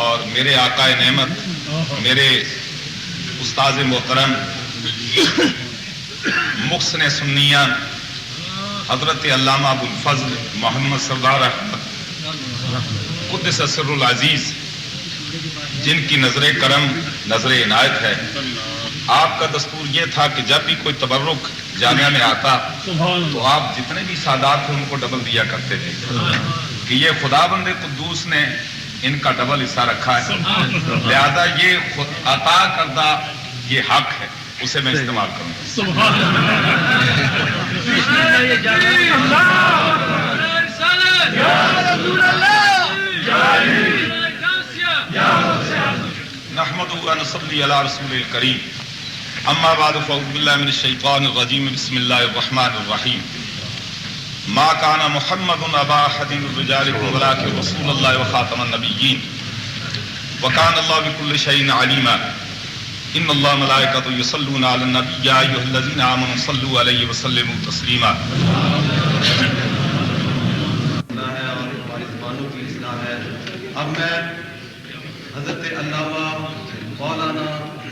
اور میرے آقا نعمت، میرے استاذ محترم محسن سنیہ حضرت علامہ ابو الفضل محمد سردار احمد قدس سر العزیز، جن کی نظر کرم نظر عنایت ہے، آپ کا دستور یہ تھا کہ جب بھی کوئی تبرک جامعہ میں آتا تو آپ جتنے بھی سادات تھے ان کو ڈبل دیا کرتے تھے کہ یہ خداوند قدوس نے ان کا ڈبل حصہ رکھا ہے، لہذا یہ عطا کردہ یہ حق ہے، اسے میں استعمال کروں نحمد و نصلی علی رسول الکریم۔ اما بعد فاعوذ باللہ من الشیطان الرجیم، بسم اللہ الرحمن الرحیم۔ ما کان محمد ابا احد من رجالکم ولکن رسول اللہ وخاتم النبیین وکان اللہ بکل شیء علیما۔ ان اللہ ملائکۃ یصلون علی النبی یا ایھا الذین آمنوا صلوا علیہ وسلموا تسلیما۔ اب میں حضرت علامہ مولانا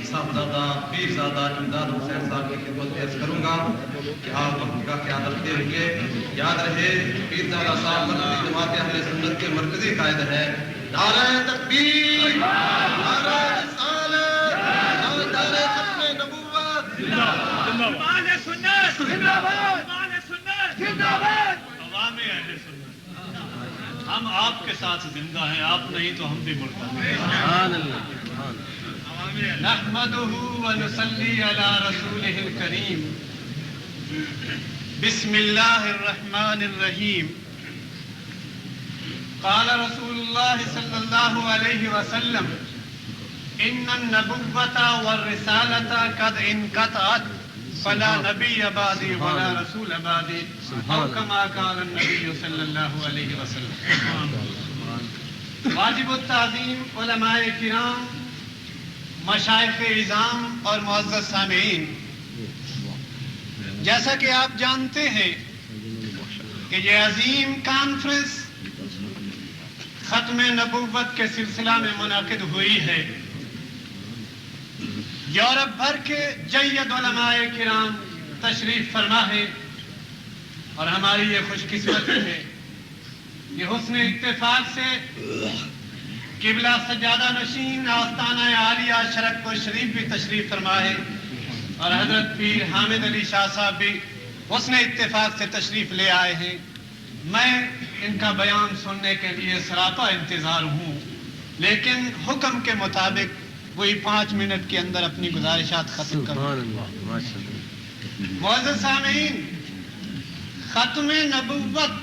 صاحبزادہ پیرزادہ امداد حسین صاحب کی خدمت میں عرض کروں گا کہ آپ وقت کا خیال رکھتے ہوئے یاد رہے پیرزادہ صاحب مرکزی جماعت اہل سنت کے مرکزی قائد ہیں۔ نعرہ تکبیر، نعرہ رسالت، نعرہ ختم نبوت، علماء سنت زندہ باد، علماء سنت زندہ باد۔ عوام اہل سنت، ہم آپ کے ساتھ زندہ ہیں، آپ نہیں تو ہم بھی مردہ ہیں۔ سبحان اللہ۔ نحمده ونصلي على رسوله الكريم بسم الله الرحمن الرحيم قال رسول الله صلى الله عليه وسلم إن النبوة والرسالة قد انقطعت فلا نبي بعدي ولا رسول بعدي أو كما قال النبي صلى الله عليه وسلم۔ واجب التعظیم علماء کرام، مشائخ اعظام اور معزز سامعین، جیسا کہ آپ جانتے ہیں کہ یہ عظیم کانفرنس ختم نبوت کے سلسلہ میں منعقد ہوئی ہے۔ یورپ بھر کے جید علماء کرام تشریف فرما ہے اور ہماری یہ خوش قسمتی ہے کہ حسن اتفاق سے قبلہ سجادہ نشین آستانہ عالیہ شرک و شریف بھی تشریف فرما ہے اور حضرت پیر حامد علی شاہ صاحب بھی حسن اتفاق سے تشریف لے آئے ہیں۔ میں ان کا بیان سننے کے لیے سراپا انتظار ہوں، لیکن حکم کے مطابق وہی 5 منٹ کے اندر اپنی گزارشات ختم کروں۔ معزز سامعین، ختم نبوت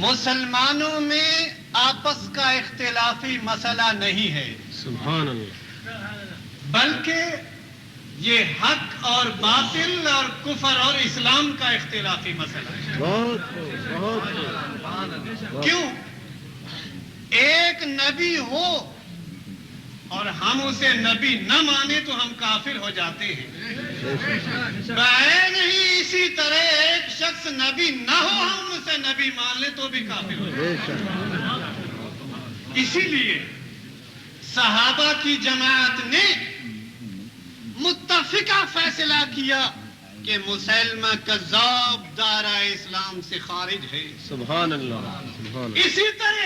مسلمانوں میں آپس کا اختلافی مسئلہ نہیں ہے، سبحان اللہ، بلکہ یہ حق اور باطل اور کفر اور اسلام کا اختلافی مسئلہ ہے۔ کیوں؟ ایک نبی ہو اور ہم اسے نبی نہ مانے تو ہم کافر ہو جاتے ہیں، بعین ہی اسی طرح ایک شخص نبی نہ ہو ہم اسے نبی مان لیں تو بھی کافر ہو جاتے ہیں۔ اسی لیے صحابہ کی جماعت نے متفقہ فیصلہ کیا کہ مسلمہ کذاب دائرہ اسلام سے خارج ہے۔ سبحان اللہ، سبحان اللہ۔ اسی طرح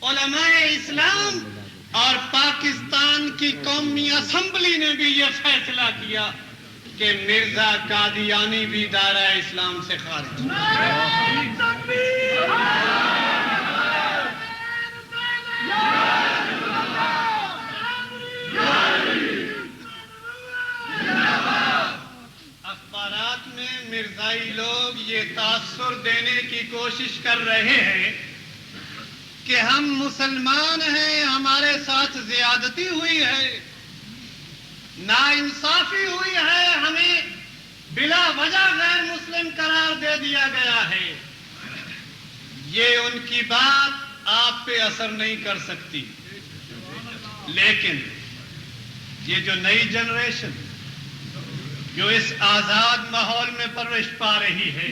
علماء اسلام اور پاکستان کی قومی اسمبلی نے بھی یہ فیصلہ کیا کہ مرزا قادیانی بھی دائرہ اسلام سے خارج ہے۔ اخبارات میں مرزائی لوگ یہ تاثر دینے کی کوشش کر رہے ہیں کہ ہم مسلمان ہیں، ہمارے ساتھ زیادتی ہوئی ہے، ناانصافی ہوئی ہے، ہمیں بلا وجہ غیر مسلم قرار دے دیا گیا ہے۔ یہ ان کی بات آپ پہ اثر نہیں کر سکتی، لیکن یہ جو نئی جنریشن جو اس آزاد ماحول میں پرورش پا رہی ہے،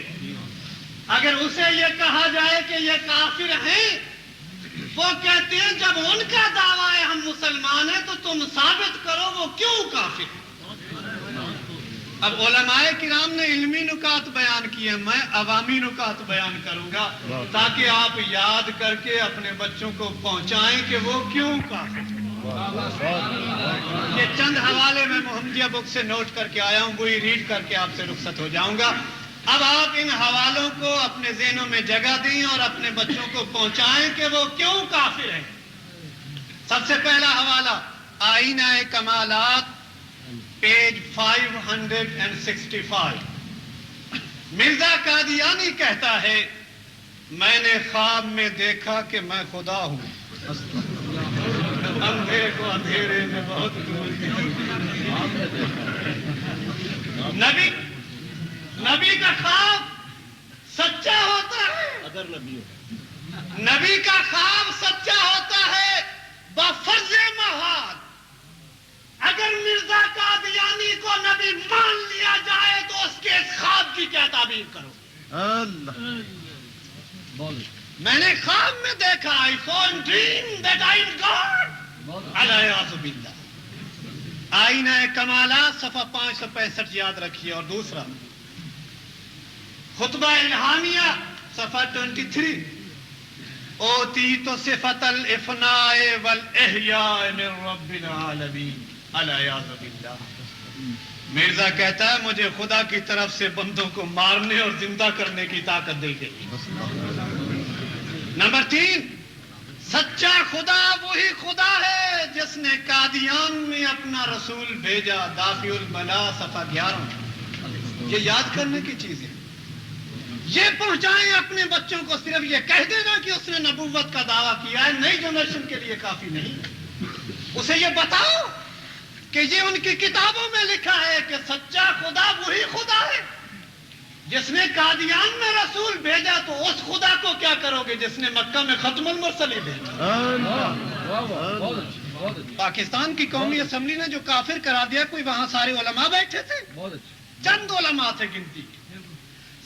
اگر اسے یہ کہا جائے کہ یہ کافر ہیں، وہ کہتے ہیں جب ان کا دعویٰ ہے ہم مسلمان ہیں تو تم ثابت کرو وہ کیوں کافر ہیں۔ اب علماء کرام نے علمی نکات بیان کیے، میں عوامی نکات بیان کروں گا تاکہ آپ یاد کر کے اپنے بچوں کو پہنچائیں کہ وہ کیوں کافر ہیں۔ یہ چند حوالے میں محمدیہ بک سے نوٹ کر کے آیا ہوں، وہی ریڈ کر کے آپ سے رخصت ہو جاؤں گا۔ اب آپ ان حوالوں کو اپنے ذہنوں میں جگہ دیں اور اپنے بچوں کو پہنچائیں کہ وہ کیوں کافر ہیں۔ سب سے پہلا حوالہ آئینہ کمالات پیج 565۔ مرزا قادیانی کہتا ہے میں نے خواب میں دیکھا کہ میں خدا ہوں، اندھیرے کو اندھیرے میں بہت دور نبی کا خواب سچا ہوتا ہے، اگر نبی ہو، نبی کا خواب سچا ہوتا ہے بفرض محال۔ اگر مرزا قادیانی کو نبی مان لیا جائے تو اس کے اس خواب کی کیا تعبیر کرو؟ اللہ، میں نے خواب میں دیکھا I saw in dream that I am God۔ الیاذ باللہ۔ آئینہ کمالات صفحہ 565 یاد رکھیے۔ اور دوسرا خطبہ الہامیہ صفحہ 23۔ اوتیت صفت الافناء والاحیاء من رب العالمین۔ الیاذ باللہ۔ مرزا کہتا ہے مجھے خدا کی طرف سے بندوں کو مارنے اور زندہ کرنے کی طاقت دی گئی۔ نمبر 3، سچا خدا وہی خدا ہے جس نے قادیان میں اپنا رسول بھیجا۔ دافع البلا صفحہ 11۔ یہ یاد کرنے کی چیز ہے۔ یہ پہنچائیں اپنے بچوں کو، صرف یہ کہہ دینا کہ اس نے نبوت کا دعویٰ کیا ہے نئی جنریشن کے لیے کافی نہیں۔ اسے یہ بتاؤ کہ یہ ان کی کتابوں میں لکھا ہے کہ سچا خدا وہی خدا ہے جس نے قادیان میں رسول بھیجا، تو اس خدا کو کیا کرو گے جس نے مکہ میں ختم المرسلی بھیجا؟ پاکستان کی قومی اسمبلی نے جو کافر کرا دیا، کوئی وہاں سارے علماء بیٹھے تھے؟ چند علماء تھے گنتی،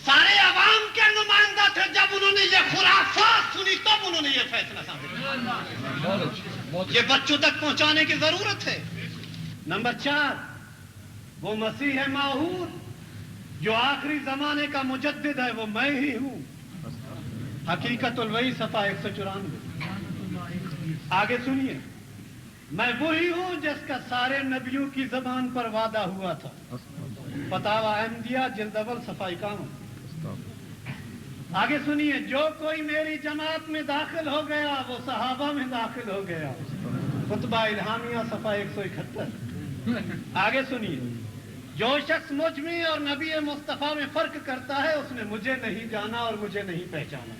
سارے عوام کے نمائندہ تھے۔ جب انہوں نے یہ خرافات سنی تب انہوں نے یہ فیصلہ صادر۔ یہ بچوں تک پہنچانے کی ضرورت ہے۔ نمبر 4، وہ مسیح موعود جو آخری زمانے کا مجدد ہے، وہ میں ہی ہوں۔ حقیقت الوحی صفحہ 194۔ آگے سنیے، میں وہی ہوں جس کا سارے نبیوں کی زبان پر وعدہ ہوا تھا۔ فتاوی احمدیہ جلد اول صفحہ 51۔ آگے سنیے، جو کوئی میری جماعت میں داخل ہو گیا وہ صحابہ میں داخل ہو گیا۔ خطبہ الہامیہ صفحہ 171۔ آگے سنیے، جو شخص مجھ میں اور نبی مصطفیٰ میں فرق کرتا ہے اس نے مجھے نہیں جانا اور مجھے نہیں پہچانا.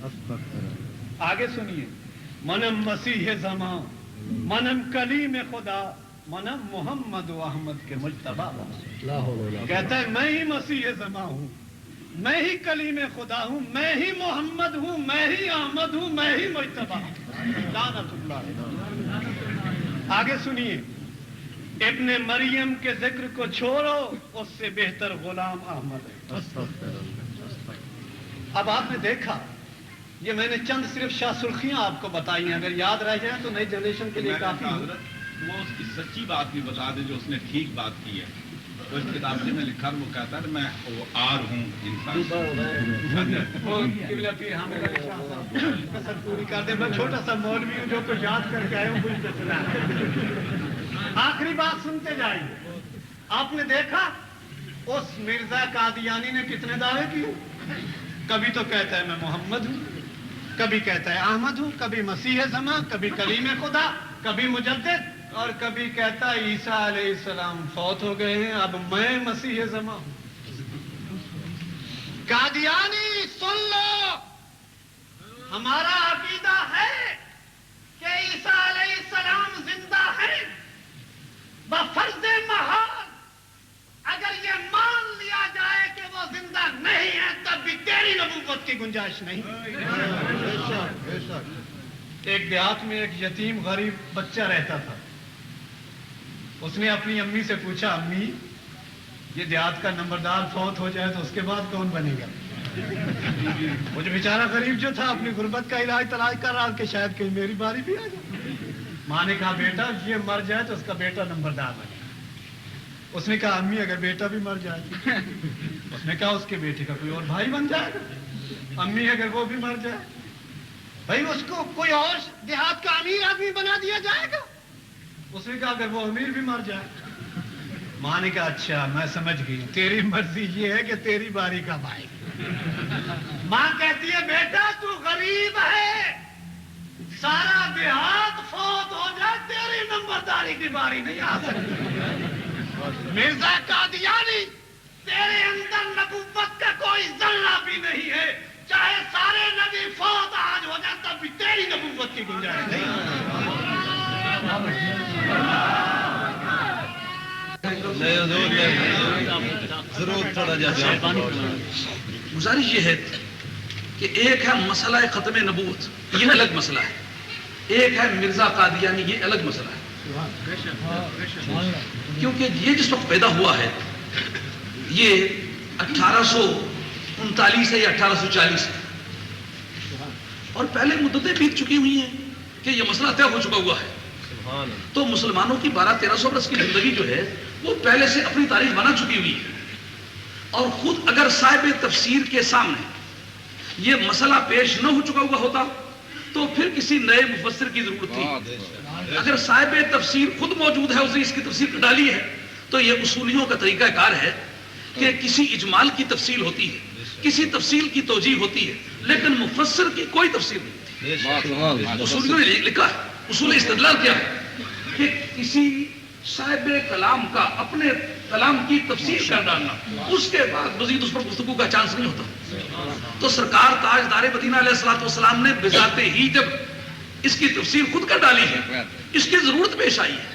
آگے سنیے. منم مسیح زمان، منم کلیم خدا، منم محمد و احمد کے مجتبی. کہتا ہے میں ہی مسیح زمان ہوں، میں ہی کلیم خدا ہوں، میں ہی محمد ہوں، میں ہی احمد ہوں، میں ہی مجتبی ہوں. لعنت اللہ. آگے سنیے. ابن مریم کے ذکر کو چھوڑو، اس سے بہتر غلام احمد ہے. اب آپ نے دیکھا، یہ میں نے چند صرف شاہ سرخیاں آپ کو بتائی ہیں، اگر یاد رہ جائیں تو نئی جنریشن کے لیے کافی ہے. وہ اس کی سچی بات بھی بتا دے جو اس نے ٹھیک بات کی ہے. تو اس کتاب سے میں لکھا، وہ کہتا ہے میں وہ آر ہوں انسان. پوری کر دے. میں چھوٹا سا مولوی ہوں جو کچھ یاد کر کے آئے ہوں مجھ سے سنا. آخری بات سنتے جائیے. آپ نے دیکھا اس مرزا قادیانی نے کتنے دعوے کیے. کبھی تو کہتا ہے میں محمد ہوں، کبھی کہتا ہے احمد ہوں، کبھی مسیح زمان، کبھی کلیم خدا، کبھی مجدد، اور کبھی کہتا ہے عیسیٰ علیہ السلام فوت ہو گئے ہیں، اب میں مسیح زمان ہوں. قادیانی سن لو، ہمارا عقیدہ ہے کہ عیسیٰ علیہ السلام زندہ ہے بفرض محال. اگر یہ مان لیا جائے کہ وہ زندہ نہیں ہے تب بھی تیری نبوت کی گنجائش نہیں. ایک دیہات میں ایک یتیم غریب بچہ رہتا تھا. اس نے اپنی امی سے پوچھا، امی یہ دیہات کا نمبردار فوت ہو جائے تو اس کے بعد کون بنے گا؟ وہ جو بیچارہ غریب جو تھا اپنی غربت کا علاج تلاش کر رہا کہ شاید کہیں میری باری بھی آ جائے. ماں نے کہا بیٹا یہ مر جائے تو اس کا بیٹا نمبردار بنے. اس نے کہا امی اگر بیٹا بھی مر جائے. اس نے کہا اس کے بیٹے کا کوئی اور بھائی بن جائے گا. امی اگر وہ بھی مر جائے بھائی اس کو کوئی اور دیہات کا امیر آدمی بنا دیا جائے گا. اس نے کہا اگر وہ امیر بھی مر جائے. ماں نے کہا اچھا میں سمجھ گئی، تیری مرضی یہ ہے کہ تیری باری کب آئے گی. ماں کہتی ہے بیٹا تو غریب ہے، سارا دیہات فوت ہو جائے تیری نمبرداری کی باری نہیں آ سکتی. مرزا قادیانی تیرے اندر نبوت کا کوئی ذرہ بھی نہیں ہے، چاہے سارے نبی فوت آج ہو جائے تب بھی تیری نبوت کی گنجائش نہیں. گزارش یہ ہے کہ ایک ہے مسئلہ ختم نبوت، یہ الگ مسئلہ ہے. ایک ہے مرزا قادیانی، یہ الگ مسئلہ ہے. کیونکہ یہ جس وقت پیدا ہوا ہے یہ 1839 ہے یا 1840 ہے، اور پہلے مدتیں بیت چکی ہوئی ہیں کہ یہ مسئلہ طے ہو چکا ہوا ہے. تو مسلمانوں کی 1200-1300 برس کی زندگی جو ہے وہ پہلے سے اپنی تاریخ بنا چکی ہوئی ہے. اور خود اگر صاحب تفسیر کے سامنے یہ مسئلہ پیش نہ ہو چکا ہوا ہوتا تو پھر کسی نئے مفسر کی ضرورت تھی. اگر صاحب تفسیر خود موجود ہے، اس نے اس کی تفسیر ڈالی ہے، تو یہ اصولیوں کا طریقہ کار ہے کہ کسی اجمال کی تفصیل ہوتی ہے، کسی تفصیل کی توجیہ ہوتی ہے، لیکن مفسر کی کوئی تفسیر نہیں ہوتی. اصولیوں نے لکھا ہے، اصول استدلال کیا ہے کہ کسی صاحب کلام کا اپنے کلام کی تفسیر کر ڈالنا، اس کے بعد مزید اس پر گفتگو کا چانس نہیں ہوتا. تو سرکار تاجدار مدینہ علیہ الصلوۃ والسلام نے بذات ہی جب اس کی تفسیر خود کر ڈالی ہے، اس کی ضرورت پیش آئی ہے.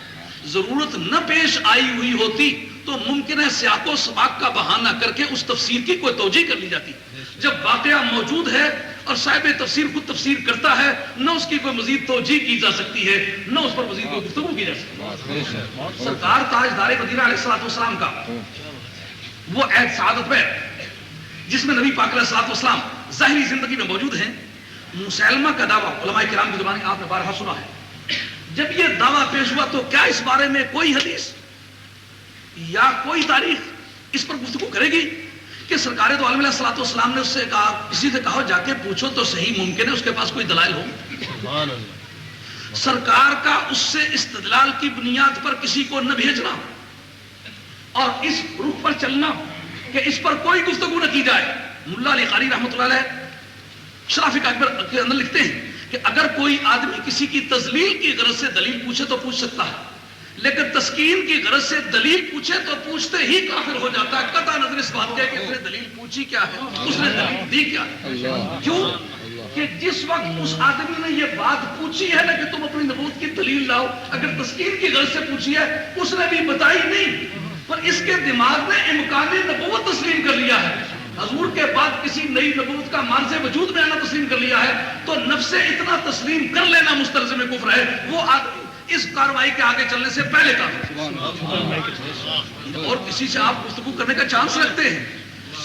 ضرورت نہ پیش آئی ہوئی ہوتی تو ممکن ہے سیاق و سباق کا بہانہ کر کے اس تفسیر کی کوئی توجیہ کر لی جاتی. جب واقعہ موجود ہے اور صاحب تفسیر خود تفسیر کرتا ہے، نہ اس کی کوئی مزید توجیہ کی جا سکتی ہے، نہ اس پر مزید کوئی گفتگو کی جا سکتی ہے. سرکار تاجدار مدینہ علیہ الصلوۃ والسلام کا وہ عہد سعادت میں جس میں نبی پاک علیہ الصلوۃ والسلام ظاہری زندگی میں موجود ہیں، مسلمہ کا دعویٰ علماء کرام کی زبانی آپ نے بارہا سنا ہے. جب یہ دعویٰ پیش ہوا تو کیا اس بارے میں کوئی حدیث یا کوئی تاریخ اس پر گفتگو کرے گی کہ سرکار دو عالم علیہ الصلوۃ والسلام نے اس سے کہا، کسی سے کہو جا کے پوچھو تو صحیح، ممکن ہے اس کے پاس کوئی دلائل ہو. سرکار کا اس سے استدلال کی بنیاد پر کسی کو نہ بھیجنا اور اس رخ پر چلنا کہ اس پر کوئی گفتگو نہ کی جائے. ملا علی قاری رحمۃ اللہ علیہ شرافی اکبر کے اندر لکھتے ہیں کہ اگر کوئی آدمی کسی کی تذلیل کی غرض سے دلیل پوچھے تو پوچھ سکتا ہے، لیکن تسکین کی غرض سے دلیل پوچھے تو پوچھتے ہی کافر ہو جاتا ہے، قطع نظر اس بات کے کہ اس نے دلیل پوچھی کیا ہے، اس نے دلیل دی کیا ہے. کیوں کہ جس وقت اس آدمی نے یہ بات پوچھی ہے نا کہ تم اپنی نبوت کی دلیل لاؤ، اگر تسکین کی غرض سے پوچھی ہے اس نے بھی بتائی نہیں، پر اس کے دماغ نے امکان نبوت تسلیم کر لیا ہے. حضور کے بعد کسی نئی نبوت کا مارز وجود میں آنا تسلیم کر لیا ہے تو نفس اتنا تسلیم کر لینا مستلزم کفر ہے. وہ آدمی اس کاروائی کے آگے چلنے سے پہلے کافر. اور کسی سے آپ گفتگو کرنے کا چانس رکھتے ہیں،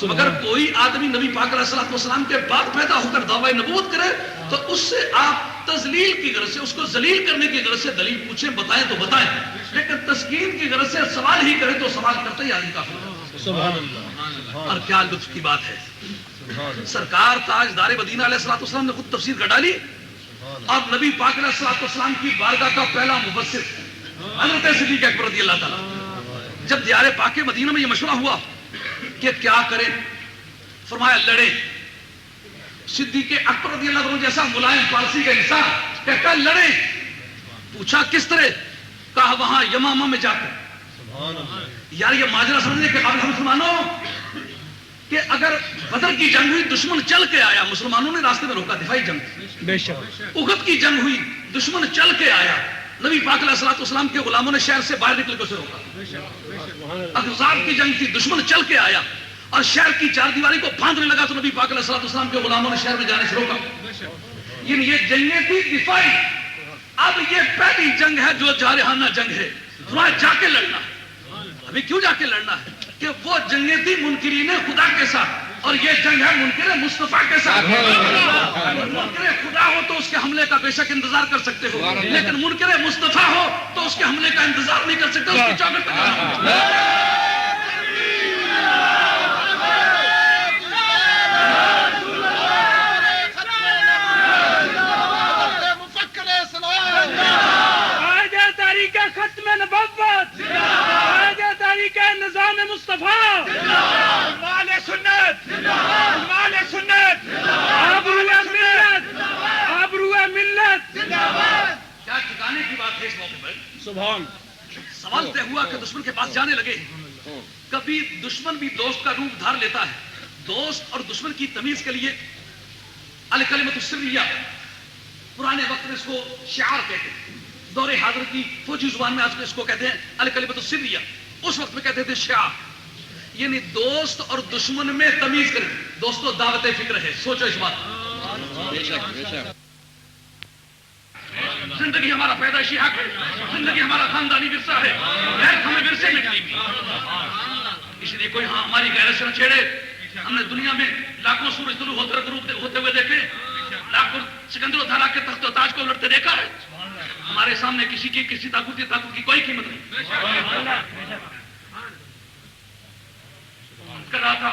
مگر کوئی آدمی نبی پاک علیہ الصلوۃ والسلام کے بعد پیدا ہو کر دعوی نبوت کرے تو اس سے آپ تذلیل کی غرض سے، اس کو ذلیل کرنے کی غرض سے دلیل پوچھیں، بتائیں تو بتائیں، لیکن تسکین کی غرض سے سوال ہی کرے تو سوال کرتے ہی آدمی کافر. سبحان اللہ. اور کیا لطف کی بات ہے، سرکار تاجدار مدینہ علیہ الصلوۃ والسلام نے خود تفسیر کا ڈالی اور نبی پاک علیہ الصلوۃ والسلام کی بارگاہ کا پہلا مفسر حضرت صدیق اکبر رضی اللہ تعالیٰ، جب دیار پاک مدینہ میں یہ مشورہ ہوا کہ کیا کریں، فرمایا لڑیں. صدیق اکبر رضی اللہ عنہ جیسا ملائم فارسی کا انسان کہتا لڑیں. پوچھا کس طرح؟ کہا وہاں یمامہ میں جا کر. یار یہ ماجرا سمجھنے کے قابل مسلمانوں کہ اگر بدر کی جنگ ہوئی دشمن چل کے آیا، مسلمانوں نے راستے میں روکا، دفاعی جنگ. بے شک. احد کی جنگ ہوئی دشمن چل کے آیا، نبی پاک علیہ الصلوۃ والسلام کے غلاموں نے شہر سے باہر نکل کے اسے روکا. احزاب کی جنگ تھی، دشمن چل کے آیا اور شہر کی چار دیواری کو باندھنے لگا تو نبی پاک علیہ الصلوۃ والسلام کے غلاموں نے شہر میں جانے سے روکا. یعنی یہ جنگیں تھی دفاعی. اب یہ پہلی جنگ ہے جو جارحانہ جنگ ہے، وہاں جا کے لڑنا. ابھی کیوں جا کے لڑنا ہے کہ وہ جنگیں تھی منکرین خدا کے ساتھ اور یہ جنگ ہے منکر مصطفیٰ کے ساتھ. منکر خدا ہو تو اس کے حملے کا بے شک انتظار کر سکتے ہو، لیکن منکر مصطفیٰ ہو تو اس کے حملے کا انتظار نہیں کر سکتے، اس کی چاکر پہ جانا. ختم نبوت، تاریخ نظام مصطفیٰ، مال سنت، مال سنت، آبرو ملت، آبرو ملت. کیا ٹھکانے کی بات ہے اس موقع پر. سبحان. سوال طے ہوا کہ دشمن کے پاس جانے لگے. کبھی دشمن بھی دوست کا روپ دھار لیتا ہے. دوست اور دشمن کی تمیز کے لیے الکلمۃ السریہ، پرانے وقت میں اس کو شعار کہتے ہیں، دور حاضر کی فوجی زبان میں آج اس کو کہتے ہیں الکلمۃ السریہ، اس وقت میں کہتے تھے شعار. یعنی دوست اور دشمن میں تمیز کریں. دوستو دعوت فکر ہے، سوچو اس بات. زندگی ہمارا پیدائشی حق ہے، زندگی ہمارا خاندانی ورثہ ہے، غیرت ہمیں ورثے میں ملی ہوئی. اس لیے کوئی ہماری غیرت سے نہ چھیڑے. ہم نے دنیا میں لاکھوں سورج طلوع ہوتے ہوئے دیکھے، لاکھوں سکندر و دھالا کے تخت و تاج کو لڑتے دیکھا ہے. ہمارے سامنے کسی کی کسی طاقت کی کوئی قیمت نہیں. کر رہا تھا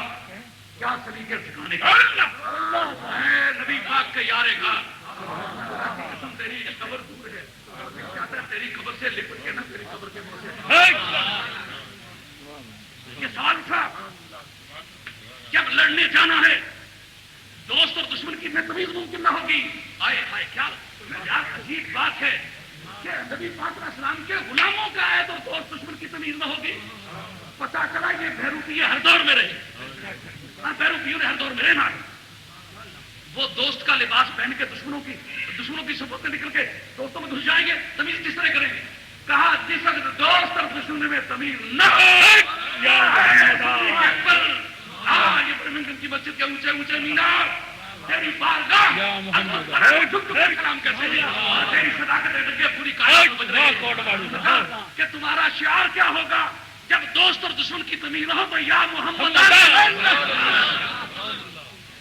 کیا سلیقے سکھانے کا نبی پاک کے یارے کا قسم تیری قبر دور ہے، کہتا ہے تیری قبر سے لپٹ کے نہ تیری قبر کے منہ سے. یہ سوال تھا جب لڑنے جانا ہے دوست اور دشمن کی میں تمیز ممکن نہ ہوگی. آئے ہائے کیا عجیب بات ہے کہ نبی پاک علیہ السلام کے غلاموں کا ہے تو دوست دشمن کی تمیز نہ ہوگی. پتا چلا یہ بہروپی ہر دور میں رہے، بہروپیوں نے ہر دور میں رہنا ہے. وہ دوست کا لباس پہن کے دشمنوں کی صفوں سے نکل کے دوستوں میں گھس جائیں گے، تمیز کس طرح کریں گے. کہا جس وقت دوست اور دشمن میں تمیز نہ ہو یہ برمنگھم کی مسجد کے اونچے اونچے مینار تیری بارگاہ کلام کہتے ہیں، تیری صداقت پوری کائنات بج رہی ہے کہ تمہارا شعار کیا ہوگا جب دوست اور دشمن کی تمیز نہ ہو تو یا محمد.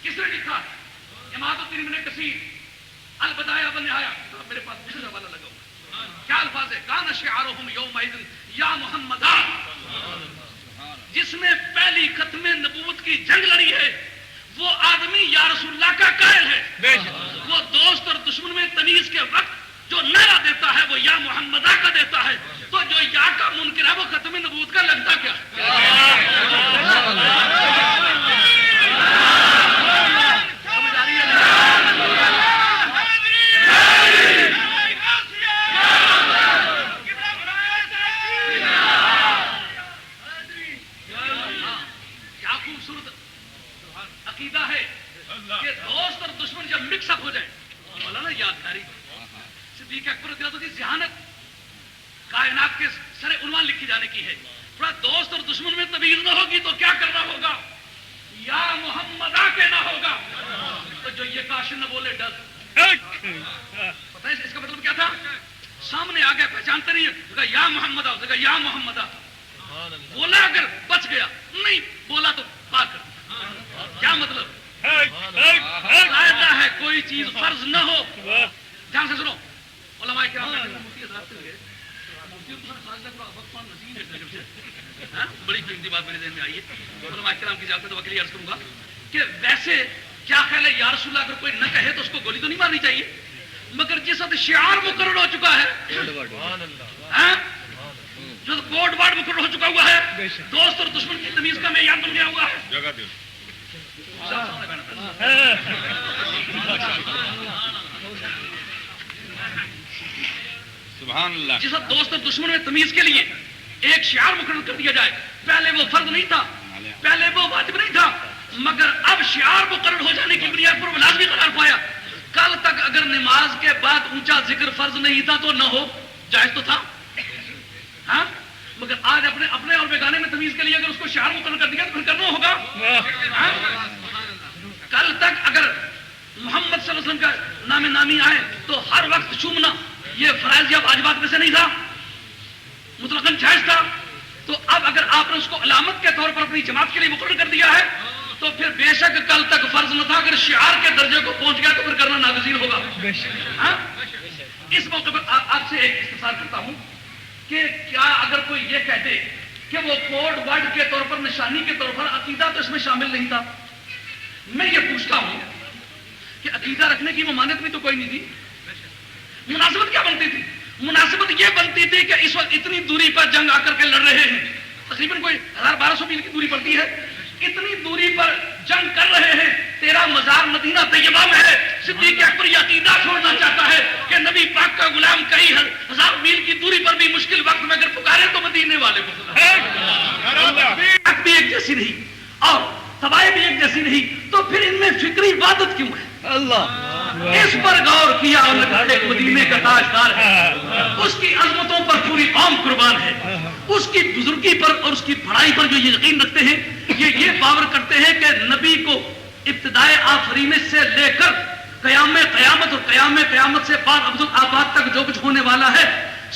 کس نے لکھا؟ امام الترمذی نے کثیر البدایہ والنہایہ، میرے پاس دوسرا حوالہ لگا ہوا. کیا الفاظ ہے؟ کان شعارہم یومئذ یا محمد. جس نے پہلی ختم نبوت کی جنگ لڑی ہے وہ آدمی یا رسول اللہ کا قائل ہے. وہ دوست اور دشمن میں تمیز کے وقت جو نعرہ دیتا ہے وہ یا محمدہ کا دیتا ہے. تو جو یا کا منکر ہے وہ ختم نبوت کا لگتا کیا خوبصورت عقیدہ ہے کہ دوست اور دشمن جب مکس اپ ہو جائیں، مولانا یادگاری صدیق اکبر رضی اللہ عنہ کی ذہانت کائنات کے سر عنوان لکھی جانے کی ہے. تھوڑا دوست اور دشمن میں تمیز نہ ہوگی تو کیا کرنا ہوگا؟ یا محمد آ کے نہ ہوگا تو جو یہ کاشن نہ بولے ڈر. پتہ ہے اس کا مطلب کیا تھا؟ سامنے آ گیا پہچانتے نہیں ہے، یا محمد آ، یا محمد آ بولا، اگر بچ گیا، نہیں بولا تو پا کر. کیا مطلب؟ قاعدہ ہے کوئی چیز فرض نہ ہو. دھیان سے سنو، علماء کرام بڑی قیمتی بات میرے ذہن میں آئی ہے. علماء کرام کی اجازت ہے تو وکیلی عرض کروں گا کہ ویسے کیا خیال ہے یا رسول اللہ اگر کوئی نہ کہے تو اس کو گولی تو نہیں مارنی چاہیے، مگر جس وقت شعار مقرر ہو چکا ہے، جو کوڈ ورڈ مقرر ہو چکا ہوا ہے، دوست اور دشمن کی تمیز کا معیار بن گیا ہوا ہے. سبحان اللہ. جس وقت دوست اور دشمن میں تمیز کے لیے ایک شعار مقرر کر دیا جائے، پہلے وہ فرض نہیں تھا، پہلے وہ واجب نہیں تھا، مگر اب شعار مقرر ہو جانے کی بنیاد پر وہ لازمی قرار پایا. کل تک اگر نماز کے بعد اونچا ذکر فرض نہیں تھا تو نہ ہو، جائز تو تھا، ہاں، مگر آج اپنے اور بیگانے میں تمیز کے لیے اگر اس کو شعار مقرر کر دیا تو پھر کرنا ہوگا. کل تک اگر محمد صلی اللہ علیہ وسلم کا نام نامی آئے تو ہر وقت چومنا یہ فرائض یا واجبات میں سے نہیں تھا، مطلقاً جائز تھا. تو اب اگر آپ نے اس کو علامت کے طور پر اپنی جماعت کے لیے مقرر کر دیا ہے تو پھر بے شک کل تک فرض نہ تھا، اگر شعار کے درجے کو پہنچ گیا تو پھر کرنا ناگزیر ہوگا. اس موقع پر آپ سے ایک استفسار کرتا ہوں کہ کیا اگر کوئی یہ کہتے کہ وہ کوڈ ورڈ کے طور پر، نشانی کے طور پر عقیدہ تو اس میں شامل نہیں تھا، میں یہ پوچھتا ہوں کہ عقیدہ رکھنے کی ممانعت بھی تو کوئی نہیں تھی، مناسبت کیا بنتی تھی؟ مناسبت یہ بنتی تھی کہ اس وقت اتنی دوری پر جنگ آ کر کے لڑ رہے ہیں، تقریباً کوئی 1200 میل کی دوری پڑتی ہے، اتنی دوری پر جنگ کر رہے ہیں، تیرا مزار مدینہ طیبہ میں ہے. صدیق اکبر یہ عقیدہ چھوڑنا چاہتا ہے کہ نبی پاک کا غلام کئی 1000 میل کی دوری پر بھی مشکل وقت میں اگر پکارے تو مدینے والے کو بھی ایک جیسی نہیں اور تباہی بھی ایک جیسی نہیں، تو پھر ان میں فکری وحدت کیوں ہے؟ اس پر غور کیا اور ایک مدینے کا تاجدار ہے، اس کی عظمتوں پر پوری قوم قربان ہے، اس کی بزرگی پر اور اس کی بڑائی پر جو یقین رکھتے ہیں، یہ باور کرتے ہیں کہ نبی کو ابتدائے آفرینش سے لے کر قیام قیامت اور قیام قیامت سے بعد ابدالآباد تک جو کچھ ہونے والا ہے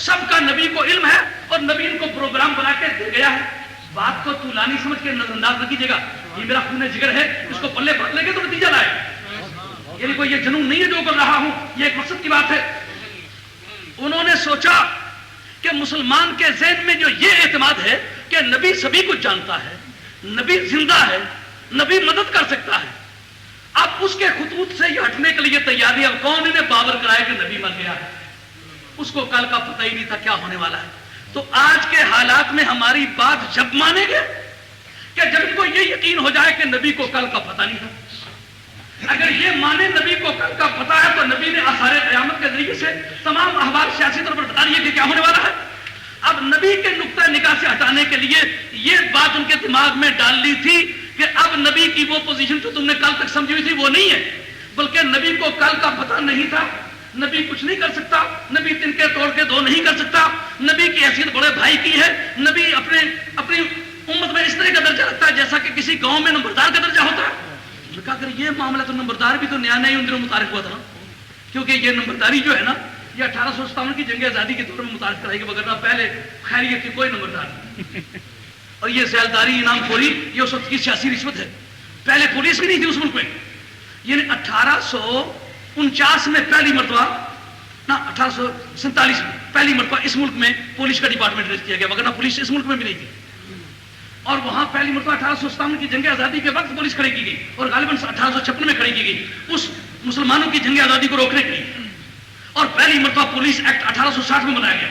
سب کا نبی کو علم ہے اور نبی ان کو پروگرام بنا کے دے گیا ہے. بات کو طولانی سمجھ کے نظر انداز نہ کیجیے گا، یہ میرا خون جگر ہے، اس کو پلے پڑھ لیں گے تو نتیجہ لائے. یعنی کوئی یہ جنون نہیں ہے جو کر رہا ہوں، یہ ایک مقصد کی بات ہے. انہوں نے سوچا کہ مسلمان کے ذہن میں جو یہ اعتماد ہے کہ نبی سبھی کچھ جانتا ہے، نبی زندہ ہے، نبی مدد کر سکتا ہے، اب اس کے خطوط سے یہ ہٹنے کے لیے تیاری. اب کون انہیں باور کرایا کہ نبی مر گیا ہے؟ اس کو کل کا پتہ ہی نہیں تھا کیا ہونے والا ہے. تو آج کے حالات میں ہماری بات جب مانیں گے کہ جب ان کو یہ یقین ہو جائے کہ نبی کو کل کا پتہ نہیں تھا. اگر یہ مانے نبی کو کل کا پتہ ہے تو نبی نے آثار قیامت کے ذریعے سے تمام احوال سیاسی طور پر بتا دیے کہ کیا ہونے والا ہے. اب نبی کے نقطہ نگاہ سے ہٹانے کے لیے یہ بات ان کے دماغ میں ڈال لی تھی کہ اب نبی کی وہ پوزیشن جو تم نے کل تک سمجھی ہوئی تھی وہ نہیں ہے، بلکہ نبی کو کل کا پتہ نہیں تھا. نبی کچھ نہیں کر سکتا، نبی تنکے توڑ کے دو نہیں کر سکتا، نبی کی حیثیت بڑے بھائی کی ہے، نبی اپنی امت میں اس طرح کا درجہ رکھتا ہے جیسا کہ کسی گاؤں میں نمبردار کا درجہ ہوتا ہے. کہا اگر یہ معاملہ تو نمبردار بھی تو نیا نیا ان دنوں متعارف ہوا تھا نا، کیونکہ یہ نمبرداری جو ہے نا یہ 1857 کی جنگ آزادی کے دور میں متعارف کرائی گئی، وغیرہ پہلے خیریت کی کوئی نمبردار نہیں. اور یہ سیلداری انعام خوری یہ اس وقت کی سیاسی رشوت ہے. پہلے پولیس بھی نہیں تھی اس ملک میں، یعنی 1849 میں پہلی مرتبہ نہ 1847 میں پہلی مرتبہ اس ملک میں پولیس کا ڈپارٹمنٹ ریز کیا گیا، وغیرہ پولیس اس ملک میں بھی نہیں تھی. اور وہاں پہلی مرتبہ 1857 کی جنگ آزادی کے وقت پولیس کھڑی کی گئی اور غالباً 1856 میں کھڑی کی گئی اس مسلمانوں کی جنگ آزادی کو روکنے کے لیے. اور پہلی مرتبہ پولیس ایکٹ 1860 میں بنایا گیا.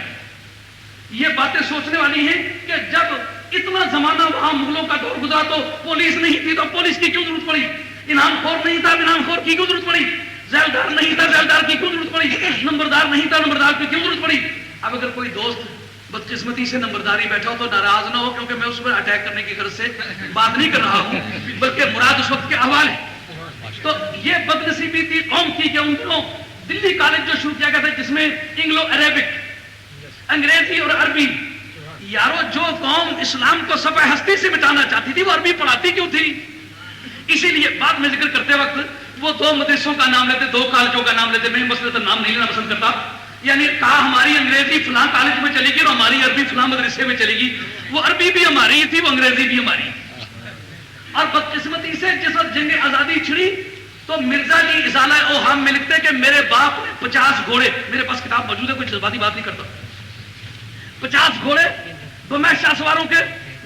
یہ باتیں سوچنے والی ہیں کہ جب اتنا زمانہ وہاں مغلوں کا دور گزرا تو پولیس نہیں تھی تو پولیس کی کیوں ضرورت پڑی؟ انعام خور نہیں تھا، انعام خور کی کیوں ضرورت پڑی؟ ذیلدار نہیں تھا، ذیلدار کی کیوں ضرورت پڑی؟ نمبردار نہیں تھا، نمبردار کی کیوں ضرورت پڑی؟ اب اگر کوئی دوست بدقسمتی سے نمبرداری بیٹھا ہو تو ناراض نہ ہو، کیونکہ میں اس پر اٹیک کرنے کی غرض سے بات نہیں کر رہا ہوں، بلکہ مراد اس وقت کے احوال ہے۔ تو یہ بدنصیبی تھی قوم کی کہ ان دنوں دلی کالج جو شروع کیا گیا تھا جس میں انگلو عربک، انگریزی اور عربی، یارو جو قوم اسلام کو صفحہ ہستی سے مٹانا چاہتی تھی وہ عربی پڑھاتی کیوں تھی؟ اسی لیے بعد میں ذکر کرتے وقت وہ 2 مدرسوں کا نام لیتے، 2 کالجوں کا نام لیتے، میں مسئلہ نام نہیں لینا پسند کرتا، یعنی کہا ہماری انگریزی فلاں کالج میں چلے گی اور ہماری عربی فلاں مدرسے میں چلے گی، وہ عربی بھی ہماری تھی، وہ انگریزی بھی ہماری۔ اور بدقسمتی سے جس وقت جنگ آزادی چھڑی تو مرزا جی ازالہ اوہام میں لکھتے کہ میرے باپ نے 50 گھوڑے، میرے پاس کتاب موجود ہے، کوئی جذباتی بات نہیں کرتا، 50 گھوڑے تو میں شاہ سواروں کے،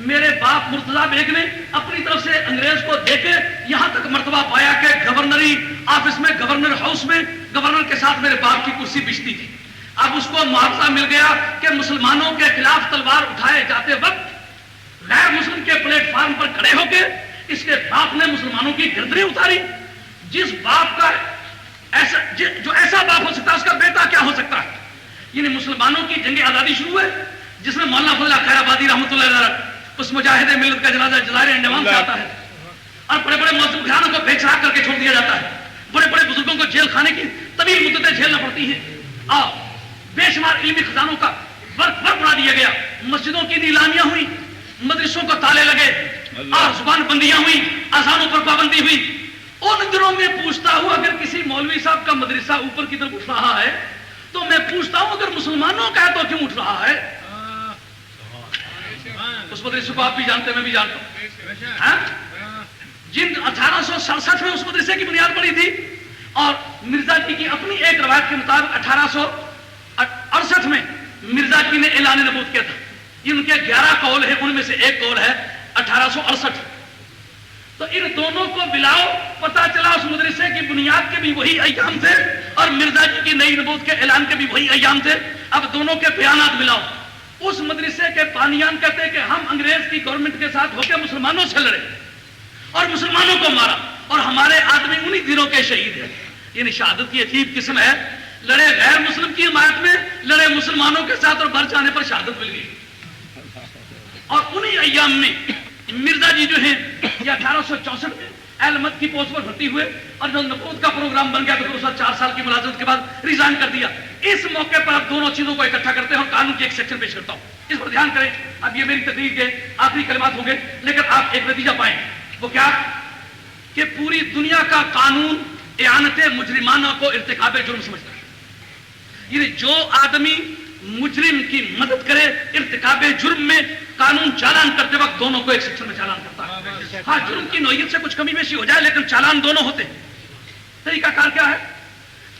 میرے باپ مرتضیٰ بیگ نے اپنی طرف سے انگریز کو دے کے یہاں تک مرتبہ پایا کہ گورنری آفس میں، گورنر ہاؤس میں گورنر کے ساتھ میرے باپ کی کرسی بچتی تھی۔ اب اس کو معاوضہ مل گیا کہ مسلمانوں کے خلاف تلوار اٹھائے جاتے وقت غیر مسلم کے پلیٹ فارم پر کھڑے ہو کے اس کے باپ نے مسلمانوں کی گردنیں اتاری۔ جس باپ کا ایسا جو ایسا باپ ہو سکتا ہے اس کا بیٹا کیا ہو سکتا ہے؟ یعنی مسلمانوں کی جنگ آزادی شروع ہے جس میں مولانا فضل خیر آبادی رحمۃ اللہ علیہ اس مجاہد ملت کا جنازہ جزائر انڈمان سے آتا ہے اور بڑے بڑے مذہب خانوں کو بے چراغ کر کے چھوڑ دیا جاتا ہے، بڑے بڑے بزرگوں کو جیل خانے کی طویل مدتیں جھیلنا پڑتی ہیں اور بے شمار علمی خزانوں کا ورق بنا دیا گیا، مسجدوں کی نیلامیاں ہوئی، مدرسوں کو تالے لگے اور زبان بندیاں ہوئی، اذانوں پر پابندی ہوئی۔ ان دنوں میں پوچھتا ہوں اگر کسی مولوی صاحب کا مدرسہ اوپر کی طرف اٹھ رہا ہے تو میں پوچھتا ہوں اگر مسلمانوں کا ہے تو کیوں اٹھ رہا ہے؟ اس مدرسے کو آپ بھی جانتے ہیں، میں بھی جانتا ہوں، جن 1867 میں اس مدرسے کی بنیاد پڑی تھی اور مرزا جی کی اپنی ایک روایت کے مطابق 1868 میں مرزا جی نے اعلان نبوت کیا تھا۔ ان کے 11 قول ہیں، ان میں سے ایک قول ہے 1868۔ تو ان دونوں کو ملاؤ، پتا چلا اس مدرسے کی بنیاد کے بھی وہی ایام تھے اور مرزا جی کی نئی نبوت کے اعلان کے بھی وہی ایام تھے۔ اب دونوں کے بیانات ملاؤ۔ اس مدرسے کے بانیان کہتے ہیں کہ ہم انگریز کی گورنمنٹ کے ساتھ ہو کے مسلمانوں سے لڑے اور مسلمانوں کو مارا اور ہمارے آدمی انہی دنوں کے شہید ہیں۔ یعنی شہادت کی عجیب قسم ہے، لڑے غیر مسلم کی حمایت میں، لڑے مسلمانوں کے ساتھ اور بر جانے پر شہادت مل گئی۔ اور انہی ایام میں مرزا جی جو ہیں یہ 1864 میں اہل کی پوسٹ پر بھرتی ہوئے اور جب نبوت کا پروگرام بن گیا تو پھر اس 4 سال کی ملازمت کے بعد ریزائن کر دیا۔ اس موقع پر آپ دونوں چیزوں کو اکٹھا کرتے ہیں اور قانون کی ایک سیکشن پیش کرتا ہوں، اس پر دھیان کریں۔ اب یہ میری تقریر کے آخری کلمات ہوں گے لیکن آپ ایک نتیجہ پائیں، وہ کیا کہ پوری دنیا کا قانون اعانت مجرمانہ کو ارتکاب جرم سمجھتا ہے۔ یعنی جو آدمی مجرم کی مدد کرے ارتکاب جرم میں، قانون چالان کرتے وقت دونوں کو ایک سیکشن میں چالان کرتا ہے۔ ہاں جرم کی نوعیت سے کچھ کمی بیشی ہو جائے لیکن چالان دونوں ہوتے ہیں۔ طریقہ کار کیا ہے؟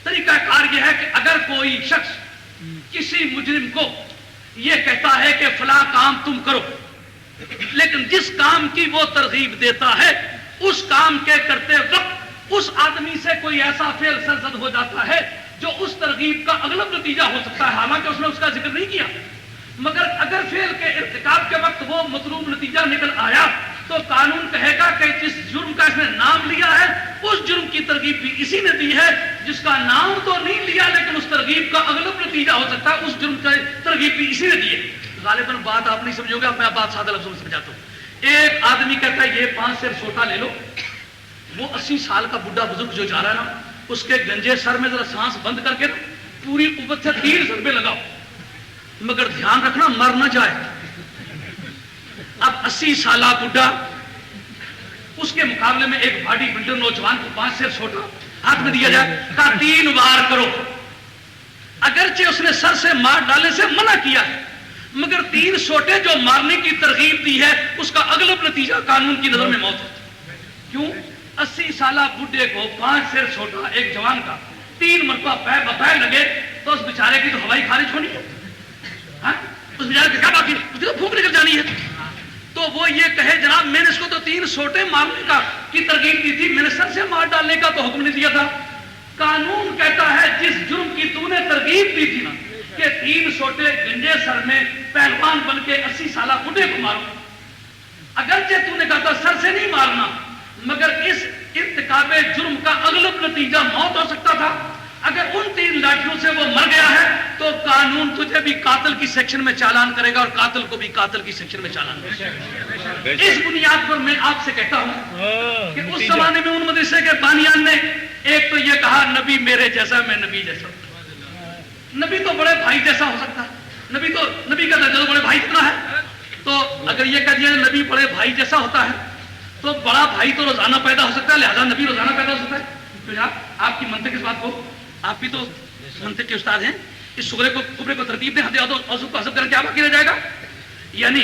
طریقہ کار یہ ہے کہ اگر کوئی شخص کسی مجرم کو یہ کہتا ہے کہ فلاں کام تم کرو، لیکن جس کام کی وہ ترغیب دیتا ہے اس کام کے کرتے وقت اس آدمی سے کوئی ایسا فعل سرزد ہو جاتا ہے جو اس ترغیب کا اغلب نتیجہ ہو سکتا ہے، حالانکہ اس نے اس کا ذکر نہیں کیا، مگر اگر فعل کے ارتکاب کے وقت وہ مطلوب نتیجہ نکل آیا تو قانون کہے گا کہ جس جرم کا اس نے نام لیا ہے اس جرم کی ترغیب بھی اسی نے دی ہے، جس کا نام تو نہیں لیا لیکن اس ترغیب کا اغلب نتیجہ ہو سکتا ہے، اس جرم کی ترغیب بھی اسی نے دی ہے۔ غالباً بات آپ نہیں سمجھو گے، اب میں بات سادہ لفظوں میں سمجھاتا ہوں۔ ایک آدمی کہتا ہے یہ 5 سیر سوٹا لے لو، وہ 80 سال کا بڈھا بزرگ جو جا رہا ہے نا اس کے گنجے سر میں ذرا سانس بند کر کے پوری قوت سے 3 ضربے لگاؤ، مگر دھیان رکھنا مر نہ جائے۔ اب 80 سالہ بڈھا، اس کے مقابلے میں ایک باڈی بلڈر نوجوان کو 5 سیر سوٹا ہاتھ میں دیا جائے، کہا 3 بار کرو۔ اگرچہ اس نے سر سے مار ڈالنے سے منع کیا ہے مگر 3 سوٹے جو مارنے کی ترغیب دی ہے اس کا اغلب نتیجہ قانون کی نظر میں موت ہے۔ کیوں؟ 80 سالہ بڈھے کو 5 سیر سوٹا ایک جوان کا 3 مرتبہ پیر بپیر لگے تو اس بیچارے کی تو ہوائی خارج ہونی ہے، اس بیچارے کی کیا باقی، اس کی تو پھونک نکل جانی ہے۔ تو وہ یہ کہے جناب میں نے اس کو تو 3 سوٹے مارنے کا کی ترغیب دی تھی، میں نے سر سے مار ڈالنے کا تو حکم نہیں دیا تھا۔ قانون کہتا ہے جس جرم کی تو نے ترغیب دی تھی نا کہ 3 سوٹے گنجے سر میں پہلوان بن کے 80 سالہ بڈھے کو مارو، اگرچہ تو نے کہا تھا سر سے نہیں مارنا مگر اس ارتکاب جرم کا اغلب نتیجہ موت ہو سکتا تھا۔ اگر اگر ان 3 لاٹھیوں سے وہ مر گیا ہے تو قانون تجھے بھی قاتل کی سیکشن میں چالان کرے گا اور قاتل کو بھی قاتل کی سیکشن میں چالان کرے گا. اس بنیاد پر میں آپ سے کہتا ہوں کہ اس زمانے میں ان مدرسے کے بانیان نے ایک تو یہ کہا نبی میرے جیسا میں نبی جیسا. نبی تو بڑے بھائی جیسا ہو سکتا ہے, نبی کا درجہ تو بڑے بھائی اتنا ہے. تو اگر یہ کہہ دیا نبی بڑے بھائی جیسا ہوتا ہے تو بڑا بھائی تو روزانہ پیدا ہو سکتا ہے, لہذا نبی روزانہ پیدا ہو سکتا ہے. تو آپ کی منطق اس بات کو, آپ بھی تو منطق کے استاد ہیں, اس صغرے کو کبرے کو ترتیب دیں, حضرت کو حذف کریں, کیا باقی رہ جائے گا؟ یعنی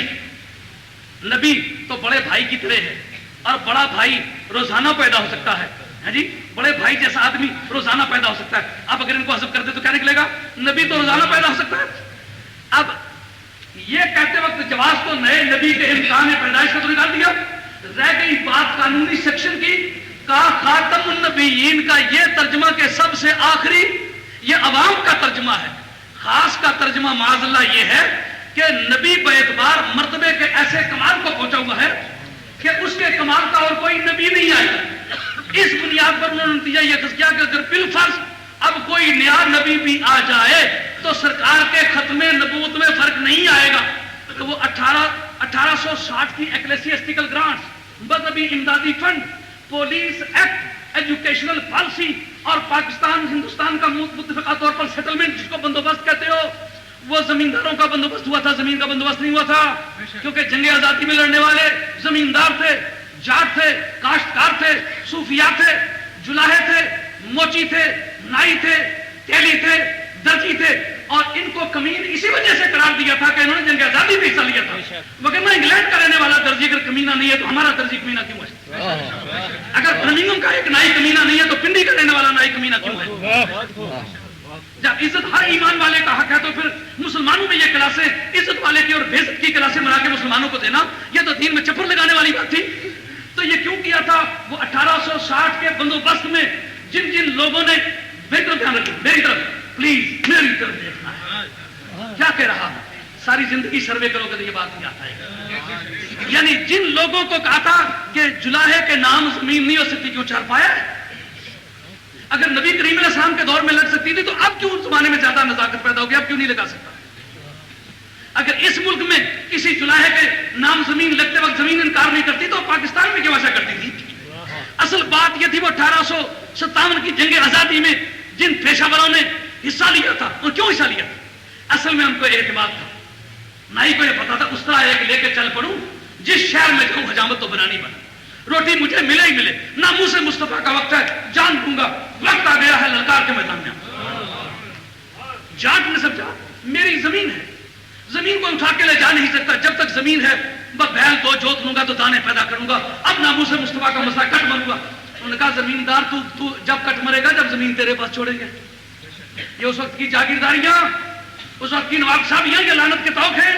نبی تو بڑے بھائی کی طرح ہے اور بڑا بھائی روزانہ پیدا ہو سکتا ہے. ہاں جی, بڑے بھائی جیسا آدمی روزانہ پیدا ہو سکتا ہے. آپ اگر ان کو حذف کرتے تو کیا نکلے گا؟ نبی تو روزانہ پیدا ہو سکتا ہے. اب یہ کہتے وقت جواز تو نئے نبی کے امکان پیدائش کا تو نکال دیا, رہ گئی بات قانونی سیکشن کی. کہا خاتم النبیین کا یہ ترجمہ کہ سب سے آخری, یہ عوام کا ترجمہ ہے. خاص کا ترجمہ معاذ اللہ یہ ہے کہ نبی باعتبار مرتبے کے ایسے کمال کو پہنچا ہوا ہے کہ اس کے کمال کا اور کوئی نبی نہیں آیا. اس بنیاد پر انہوں نے نتیجہ یہ تذکیہ کہ اگر بالفرض اب کوئی نیا نبی بھی آ جائے تو سرکار کے ختم نبوت میں فرق نہیں آئے گا. تو وہ 1860 کی ایکلیسیاسٹیکل گرانٹس, مذہبی امدادی fund, police act, educational policy اور پاکستان ہندوستان کا متفقہ طور پر سیٹلمنٹ جس کو بندوبست کہتے ہو, وہ زمینداروں کا بندوبست ہوا تھا, زمین کا بندوبست نہیں ہوا تھا. کیونکہ جنگ آزادی میں لڑنے والے زمیندار تھے, جاٹ تھے, کاشتکار تھے, صوفیاء تھے, جلاہے تھے, موچی تھے, نائی تھے, تیلی تھے, درجی تھے, اور ان کو کمین اسی وجہ سے قرار دیا تھا کہ انہوں نے جنگ آزادی میں حصہ لیا تھا. وگرنہ انگلینڈ کا رہنے والا درجی اگر کمینہ نہیں ہے تو ہمارا درجی کمینہ کیوں ہے؟ اگر برمنگھم کا ایک نائی کمینہ نہیں ہے تو پنڈی کا رہنے والا نائی کمینہ کیوں ہے؟ جب عزت ہر ایمان والے کا حق ہے تو پھر مسلمانوں میں یہ کلاسیں عزت والے کی اور بے عزت کی کلاسیں بنا کے مسلمانوں کو دینا, یہ تو دین میں چپر لگانے والی بات تھی. تو یہ کیوں کیا تھا؟ وہ 1860 کے بندوبست میں جن جن لوگوں نے, میری طرف دھیان رکھیں, میری طرف پلیز, میری طرف دیکھنا ہے کیا کہہ رہا, ساری زندگی سروے کرو کہ یہ بات نہیں آتا ہے. یعنی جن لوگوں کو کہا تھا کہ جلاہے کے نام زمین نہیں ہو سکتی, کیوں چار پایا ہے؟ اگر نبی کریم علیہ السلام کے دور میں لگ سکتی تھی تو اب کیوں اس زمانے میں زیادہ نزاکت پیدا ہوگی, اب کیوں نہیں لگا سکتا؟ اگر اس ملک میں کسی جلاہے کے نام زمین لگتے وقت زمین انکار نہیں کرتی تو پاکستان میں کیوں ایسا کرتی تھی؟ اصل بات یہ تھی وہ 1857 کی جنگ آزادی میں جن پیشہ وروں نے حصہ لیا تھا, اور کیوں حصہ لیا تھا؟ اصل میں ہم کو اعتماد تھا, نائی کو یہ پتا تھا اس طرح ایک لے کے چل پڑوں جس شہر میں جاؤں حجامت تو بنانی بنا, روٹی مجھے ملے ہی ملے, ناموس مصطفیٰ کا وقت ہے, جان دوں گا, وقت آ گیا ہے للکار کے میدان میں. جاٹ نے سمجھا میری زمین ہے, زمین کو اٹھا کے لے جا نہیں سکتا, جب تک زمین ہے میں بیل 2 جوت لوں گا تو دانے پیدا کروں گا, اب ناموس مصطفیٰ کا مسئلہ کٹ مروں گا. انہوں نے کہا زمیندار تو جب کٹ مرے گا جب زمین تیرے پاس چھوڑیں گے. یہ اس وقت کی جاگیرداریاں, اس وقت کی نواب صاحبیاں, یہ لعنت کے توق ہیں.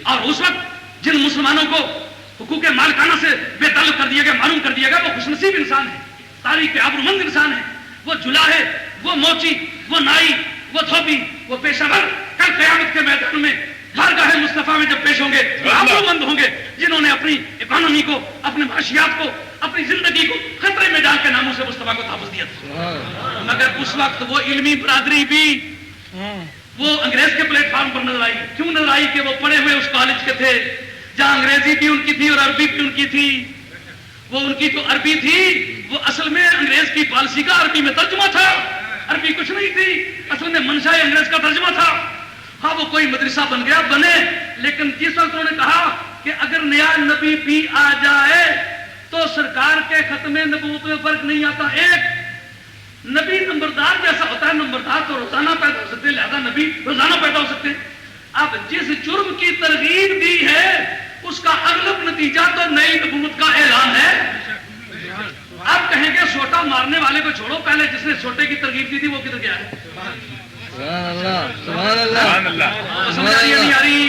اور اس وقت جن مسلمانوں کو حقوق مالکانہ سے بے تعلق کر دیا گیا, معلوم کر دیا گیا, وہ خوش نصیب انسان ہے, تاریخ کے آبرومند انسان ہے. وہ جلاہے, وہ موچی, وہ نائی, وہ دھوبی, وہ پیشہ ور کل قیامت کے میدان میں بارگاہ مصطفیٰ میں جب پیش ہوں گے آبرومند ہوں گے, جنہوں نے اپنی اکانومی کو, اپنے معاشیات کو, اپنی زندگی کو خطرے میں ڈال کے ناموں سے مصطفیٰ کو تحفظ دیا تھا. مگر اس وقت وہ علمی برادری بھی وہ انگریز کے پلیٹ فارم پر نظر آئی. کیوں نظر آئی؟ کہ وہ پڑھے ہوئے اس کالج کے تھے جہاں انگریزی بھی ان کی تھی اور عربی بھی ان کی تھی. وہ ان کی جو عربی تھی وہ اصل میں انگریز کی پالیسی کا عربی میں ترجمہ تھا, عربی کچھ نہیں تھی, اصل میں منشا انگریز کا ترجمہ تھا. ہاں وہ کوئی مدرسہ بن گیا بنے, لیکن جس وقت انہوں نے کہا کہ اگر نیا نبی بھی آ جائے تو سرکار کے ختم نبوت میں فرق نہیں آتا. ایک نبی نمبردار جیسا ہوتا ہے, نمبردار تو روزانہ پیدا ہو سکتے ہیں, لہذا نبی روزانہ پیدا ہو سکتے ہیں. اب جس جرم کی ترغیب دی ہے اس کا اغلب نتیجہ تو نئی نبوت کا اعلان ہے. اب کہیں گے سوٹا مارنے والے کو چھوڑو, پہلے جس نے سوٹے کی ترغیب دی تھی وہ کدھر گیا ہے؟ سبحان اللہ. سمجھ آ رہی ہے نہیں آ رہی؟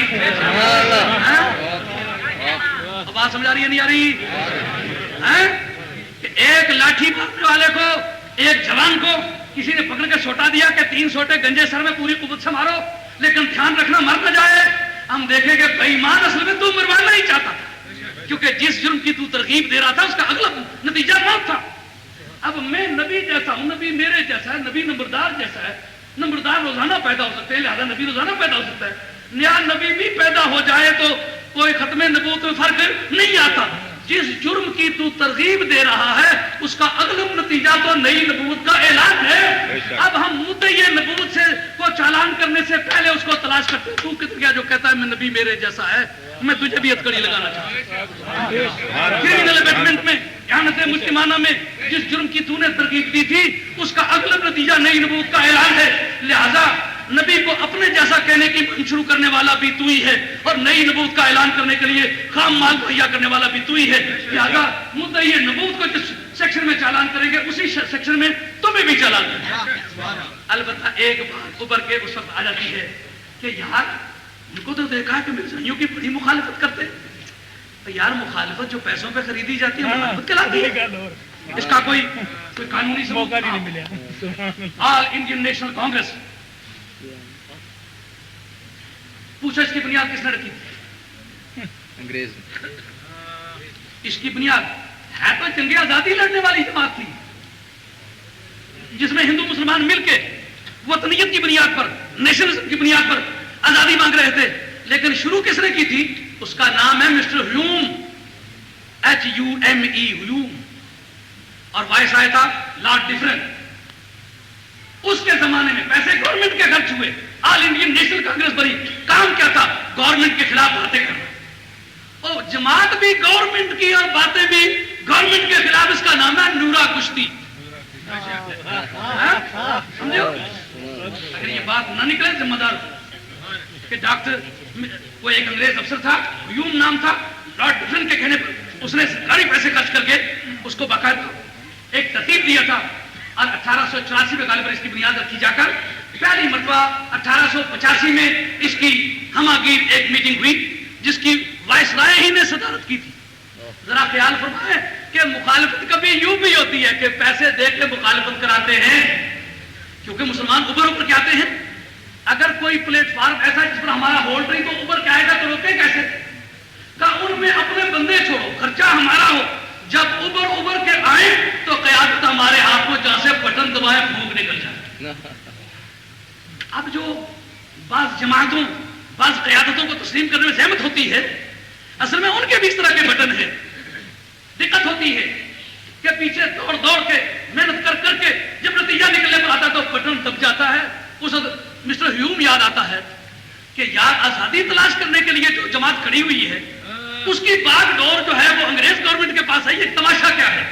بات سمجھ آ رہی ہے نہیں آ رہی؟ کہ ایک لاٹھی مارنے والے کو, ایک جوان کو کسی نے پکڑ کے سوٹا دیا کہ 3 سوٹے گنجے سر میں پوری قوت سے مارو, لیکن دھیان رکھنا مر نہ جائے. ہم دیکھیں گے بے ایمان اصل میں تو مروانا نہیں چاہتا تھا, کیونکہ جس جرم کی تو ترغیب دے رہا تھا اس کا اغلب نتیجہ موت تھا. اب اب میں نبی جیسا ہوں, نبی میرے جیسا ہے, نبی نمبردار جیسا ہے, نمبردار روزانہ پیدا ہو سکتے ہیں, لہذا نبی روزانہ پیدا ہو سکتا ہے. نیا نبی بھی پیدا ہو جائے تو کوئی ختم نبوت میں فرق نہیں آتا. جس جرم کی تو ترغیب دے رہا ہے اس کا اغلب نتیجہ تو نئی نبوت کا اعلان ہے. اب ہم مدعی نبوت سے کو چالان کرنے سے پہلے اس کو تلاش کرتے ہیں. تو کدھر گیا جو کہتا ہے میں نبی میرے جیسا ہے؟ میں تجھے بھی ہتھکڑی لگانا چاہتا ہوں. کرمنل ابیٹمنٹ میں, احانت مجرمانہ میں جس جرم کی تو نے ترغیب دی تھی اس کا اغلب نتیجہ نئی نبوت کا اعلان ہے. لہذا نبی کو اپنے جیسا کہنے کی مہم شروع کرنے والا بھی تو ہی ہے, اور نئی نبوت کا اعلان کرنے کے لیے خام مال مہیا کرنے والا بھی تو ہی ہے. لہذا مدعی نبوت کو جس سیکشن میں چالان کریں گے اسی سیکشن میں تمہیں بھی چالان کریں گے. البتہ ایک بات ابھر کے اس وقت آ جاتی ہے کہ یار ان کو تو دیکھا ہے کہ مرزائیوں کی بڑی مخالفت کرتے. یار مخالفت جو پیسوں پہ خریدی جاتی ہے مخالفت کہلاتی ہے. اس کا کوئی قانونی ثبوت نہیں ملا. آل انڈین نیشنل کانگریس, پوچھو اس کی بنیاد کس نے رکھی تھی؟ انگریز. اس کی بنیاد ہے تو جنگ آزادی لڑنے والی جماعت تھی جس میں ہندو مسلمان مل کے وطنیت کی بنیاد پر, نیشنلزم کی بنیاد پر آزادی مانگ رہے تھے. لیکن شروع کس نے کی تھی؟ اس کا نام ہے مسٹر ہیوم, HUME, ہیوم, اور وائس آیا تھا لارڈ ڈفرن. اس کے زمانے میں پیسے گورنمنٹ کے خرچ ہوئے. آل انڈین نیشنل کانگریس بنی. کام کیا تھا؟ گورنمنٹ کے خلاف باتیں کرنا. اور جماعت بھی گورنمنٹ کی اور باتیں بھی گورنمنٹ کے خلاف. اس کا نام ہے نورا کشتی. سمجھو, اگر یہ بات نہ نکلے ذمہ دار کہ ڈاکٹر کوئی ایک انگریز افسر تھا, ہیوم نام تھا, لارڈ ڈفرن کے کہنے پر اس نے سرکاری پیسے خرچ کر کے اس کو باقاعدہ ایک ترتیب دیا تھا. اور 1884 میں غالباً اس کی بنیاد رکھی جا کر پہلی مرتبہ 1885 میں اس کی ہماگیر ایک میٹنگ ہوئی جس کی وائس رائے ہی نے صدارت کی تھی. ذرا خیال فرمائیں کہ مخالفت کبھی یوں بھی ہوتی ہے کہ پیسے دے کے مخالفت کراتے ہیں, کیونکہ مسلمان اوپر اوپر کے آتے ہیں. اگر کوئی پلیٹ فارم ایسا ہے جس پر ہمارا ہولڈ نہیں تو اوپر کیا آئے گا تو روکیں کیسے؟ کہ ان میں اپنے بندے چھوڑو, خرچہ ہمارا ہو. جب اوبر کے آئیں تو قیادت ہمارے ہاتھ میں, جہاں سے بٹن دبائے پھونک نکل جائے. اب جو بعض جماعتوں, بعض قیادتوں کو تسلیم کرنے میں زحمت ہوتی ہے, اصل میں ان کے بھی اس طرح کے بٹن ہیں. دقت ہوتی ہے کہ پیچھے دوڑ دوڑ کے محنت کر کر کے جب نتیجہ نکلنے پر آتا تو بٹن دب جاتا ہے. اس وقت مسٹر ہیوم یاد آتا ہے کہ یار آزادی تلاش کرنے کے لیے جو جماعت کھڑی ہوئی ہے اس کی باغ ڈور جو ہے وہ انگریز گورنمنٹ کے پاس ہے. یہ تماشا کیا ہے؟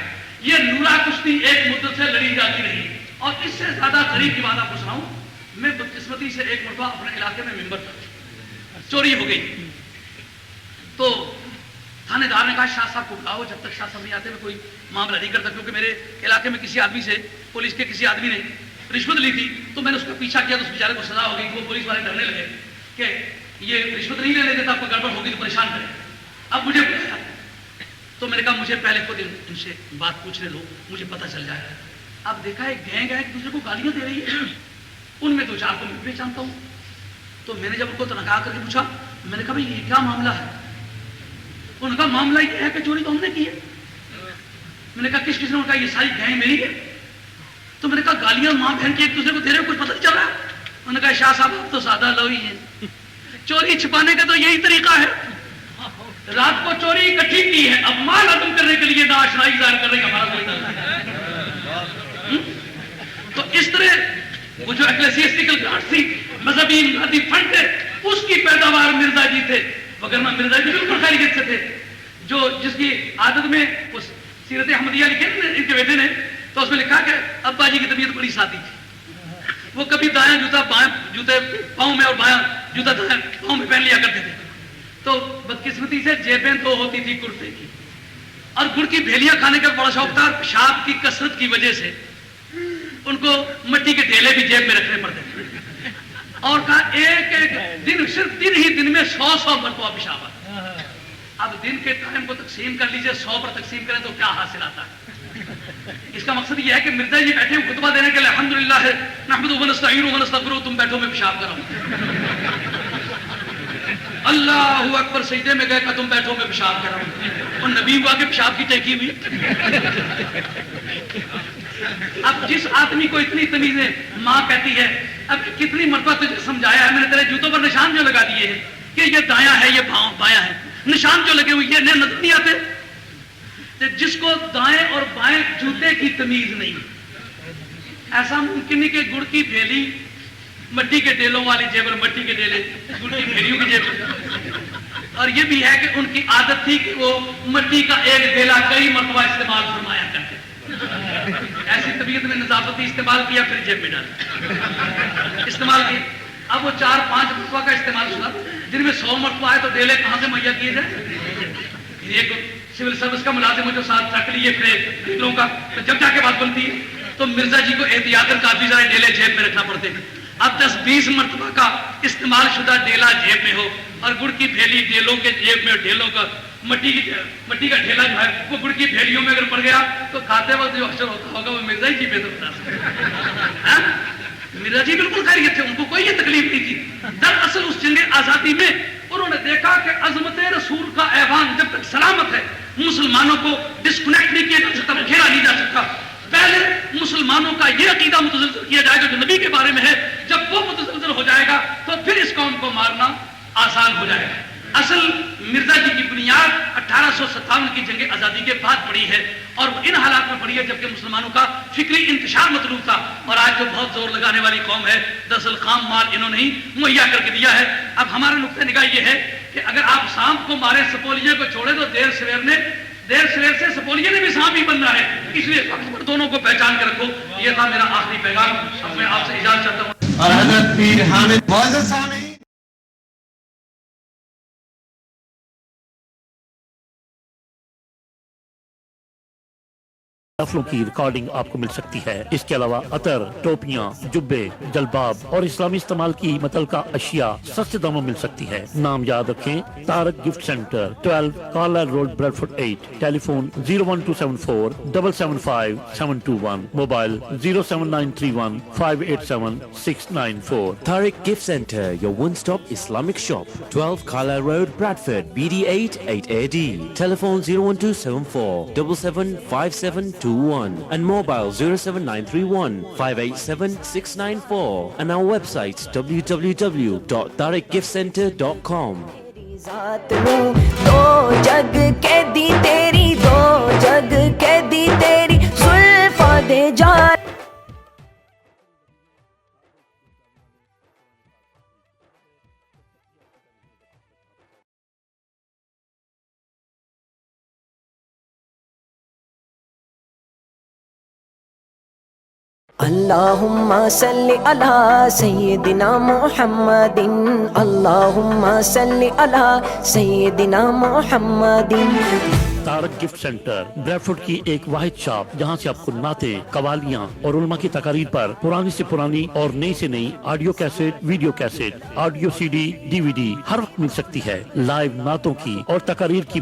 یہ نورا کشتی ایک مدت سے لڑی جاتی رہی. اور اس سے زیادہ قریب کی بات آپ کو سناؤں, میں بدقسمتی سے ایک مرتبہ اپنے علاقے میں ممبر تھا, چوری ہو گئی. تو تھانے دار نے کہا شاہ صاحب کو بلاؤ, جب تک شاہ صاحب نہیں آتے میں کوئی معاملہ نہیں کرتا, کیونکہ میرے علاقے میں کسی آدمی سے, پولیس کے کسی آدمی نے رشوت لی تھی. تو میں نے اس کا پیچھا کیا تو اس بیچارے کو سزا ہو گئی. وہ پولیس والے ڈرنے لگے کہ یہ رشوت نہیں لینے دیتا, کوئی گڑبڑ ہوگی تو پریشان کرے. اب مجھے بلایا تو میں نے کہا مجھے پہلے خود ان سے بات پوچھنے دو, مجھے پتہ چل جائے گا. اب دیکھا ایک گینگ ہے ایک دوسرے کو گالیاں دے رہی ہے, ان میں دو چار کو میں پہچانتا ہوں. تو میں نے جب ان کو تنخواہ کر کے پوچھا, میں نے کہا بھائی یہ کیا معاملہ ہے؟ ان کا معاملہ یہ ہے کہ چوری تو ہم نے کی ہے. میں نے کہا کس نے؟ کہا یہ ساری گینگ میری ہے. تو میں نے کہا گالیاں ماں بہن کی ایک دوسرے کو دے رہے ہو, کچھ پتہ نہیں چل رہا. انہوں نے کہا شاہ صاحب آپ تو سادہ لو ہی ہیں, چوری چھپانے کا تو یہی طریقہ ہے. رات کو چوری اکٹھی کی ہے, اب مال عدم کرنے کے لیے ناآشنائی ظاہر کرنے کا ہمارا کوئی نہیں. تو اس طرح وہ جو ایکلیسیسٹیکل گرانٹ تھی, مذہبی امدادی فنڈ تھے, اس کی پیداوار مرزا جی تھے. وگرنہ مرزا جی بالکل خیریت سے تھے, جو جس کی عادت میں اس سیرت احمدیہ لکھے ان کے بیٹے نے, تو اس میں لکھا کہ ابا جی کی طبیعت بڑی سادی تھی. وہ کبھی دایاں جوتا بائیں جوتے پاؤں میں اور بایاں جوتا دایاں پاؤں میں پہن لیا کرتے تھے. تو بدقسمتی سے جیبیں دو ہوتی تھی کرتے کی, اور گڑ کی بھیلیاں کھانے کا بڑا شوق تھا. پیشاب کی کثرت کی وجہ سے ان کو مٹی کے ڈھیلے بھی جیب میں رکھنے پڑتے تھے. اور کہا ایک ایک دن, صرف دن ہی دن میں 100 مرتبہ پیشاب آتا. اب دن کے ٹائم کو تقسیم کر لیجئے, 100 پر تقسیم کریں تو کیا حاصل آتا ہے؟ اس کا مقصد یہ ہے کہ مرزا جی بیٹھے خطبہ دینے کے لیے الحمدللہ نحمدہ و نستعینہ و نستغفرہ, تم بیٹھو میں پیشاب کر رہا ہوں. اللہ اکبر, سجدے میں گئے کہ تم بیٹھو میں پیشاب کر رہا ہوں. اور نبی ہوا کہ پیشاب کی ٹیکی ہوئی. اب جس آدمی کو اتنی تمیزیں ماں کہتی ہے، اب کتنی مرتبہ تجھے سمجھایا ہے میں نے تیرے جوتوں پر نشان جو لگا دیے ہیں کہ یہ دایاں ہے یہ بایاں ہے، نشان جو لگے ہوئے یہ نظر نہیں آتے؟ جس کو دائیں اور بائیں جوتے کی تمیز نہیں، ایسا ممکن نہیں کہ گڑ کی بھیلی مٹی کے ڈیلوں والی جیب اور مٹی کے ڈیلے گڑ کی بھیلیوں کی جیب، اور یہ بھی ہے کہ ان کی عادت تھی کہ وہ مٹی کا ایک ڈیلا کئی مرتبہ استعمال فرمایا کرتے، ایسی طبیعت میں نظافتی استعمال کیا پھر جیب میں ڈالا استعمال کیا، اب وہ 4-5 مرتبہ کا استعمال ہوا جن میں 100 مرتبہ آئے تو ڈیلے کہاں سے مہیا کیے جائے؟ ایک سول سروس کا ملازم جو ساتھ ٹرک لیے پھر ڈیلوں کا، جب جا کے بات بنتی ہے تو مرزا جی کو احتیاطاً کافی سارے ڈیلے جیب میں رکھنا پڑتے ہیں۔ اب 10-20 مرتبہ کا استعمال شدہ ڈیلا جیب میں ہو اور گڑ کی بھیلی ڈیلوں کے جیب میں، ڈیلوں کا مٹی کا ڈھیلا جو ہے وہ گڑ کی بھیلیوں میں اگر پڑ گیا تو کھاتے وقت جو حشر ہوتا ہوگا وہ مرزا جی بے بتا مرزا جی بالکل خیریت تھے، ان کو کوئی یہ تکلیف نہیں تھی۔ دراصل اس جنگ آزادی میں انہوں نے دیکھا کہ عظمت رسول کا ایوان جب تک سلامت ہے مسلمانوں کو ڈسکنیکٹ نہیں کیا جا سکتا، گھیرا نہیں جا سکتا۔ پہلے مسلمانوں کا یہ عقیدہ متزلزل کیا جائے گا جو نبی کے بارے میں ہے، جب وہ متزلزل ہو جائے گا تو پھر اس قوم کو مارنا آسان ہو جائے گا۔ اصل مرزا جی کی بنیاد 1857 کی جنگ آزادی کے بعد پڑی ہے اور ان حالات میں پڑی ہے جبکہ مسلمانوں کا فکری انتشار مطلوب تھا، اور آج جو بہت زور لگانے والی قوم ہے دراصل خام مال انہوں نے ہی مہیا کر کے دیا ہے۔ اب ہمارا نقطہ نگاہ یہ ہے کہ اگر آپ سانپ کو مارے سپولیے کو چھوڑے تو دیر سویر سے سپولیے نے بھی سانپ ہی بننا ہے، اس لیے وقت پر دونوں کو پہچان کے رکھو۔ یہ تھا میرا آخری پیغام، اب میں آپ سے اجازت چاہتا ہوں۔ اور حضرت پیر حامد معزز سامعین، نفلوں کی ریکارڈنگ آپ کو مل سکتی ہے۔ اس کے علاوہ عطر، ٹوپیاں، جبے، جلباب اور اسلامی استعمال کی متعلقہ اشیاء سستے داموں مل سکتی ہے۔ نام یاد رکھیں، Tariq gift centre, 12 Carlyle road, Bradford 8۔ Tele phone 01274 775 721، mobile 07931 587 694۔ Tariq Gift Center, your one-stop Islamic shop, 12 Carlisle Road, Bradford, BD8 8AD. Telephone 01274 775721 and mobile 07931 587 694 and our website www.tariqgiftcenter.com. دو جگ کے دی تیری، دو جگ کے دی تیری زلفاں دے جان۔ اللہم صلی علی سیدنا محمد، اللہم صلی علی سیدنا محمد۔ طارق گفٹ سینٹر بریڈفورڈ کی ایک واحد شاپ جہاں سے آپ کو نعتیں، قوالیاں اور علماء کی تقاریر پر پرانی سے پرانی اور نئی سے نئی audio cassette, video cassette, audio CD، DVD ہر وقت مل سکتی ہے۔ لائیو نعتوں کی اور تقاریر کی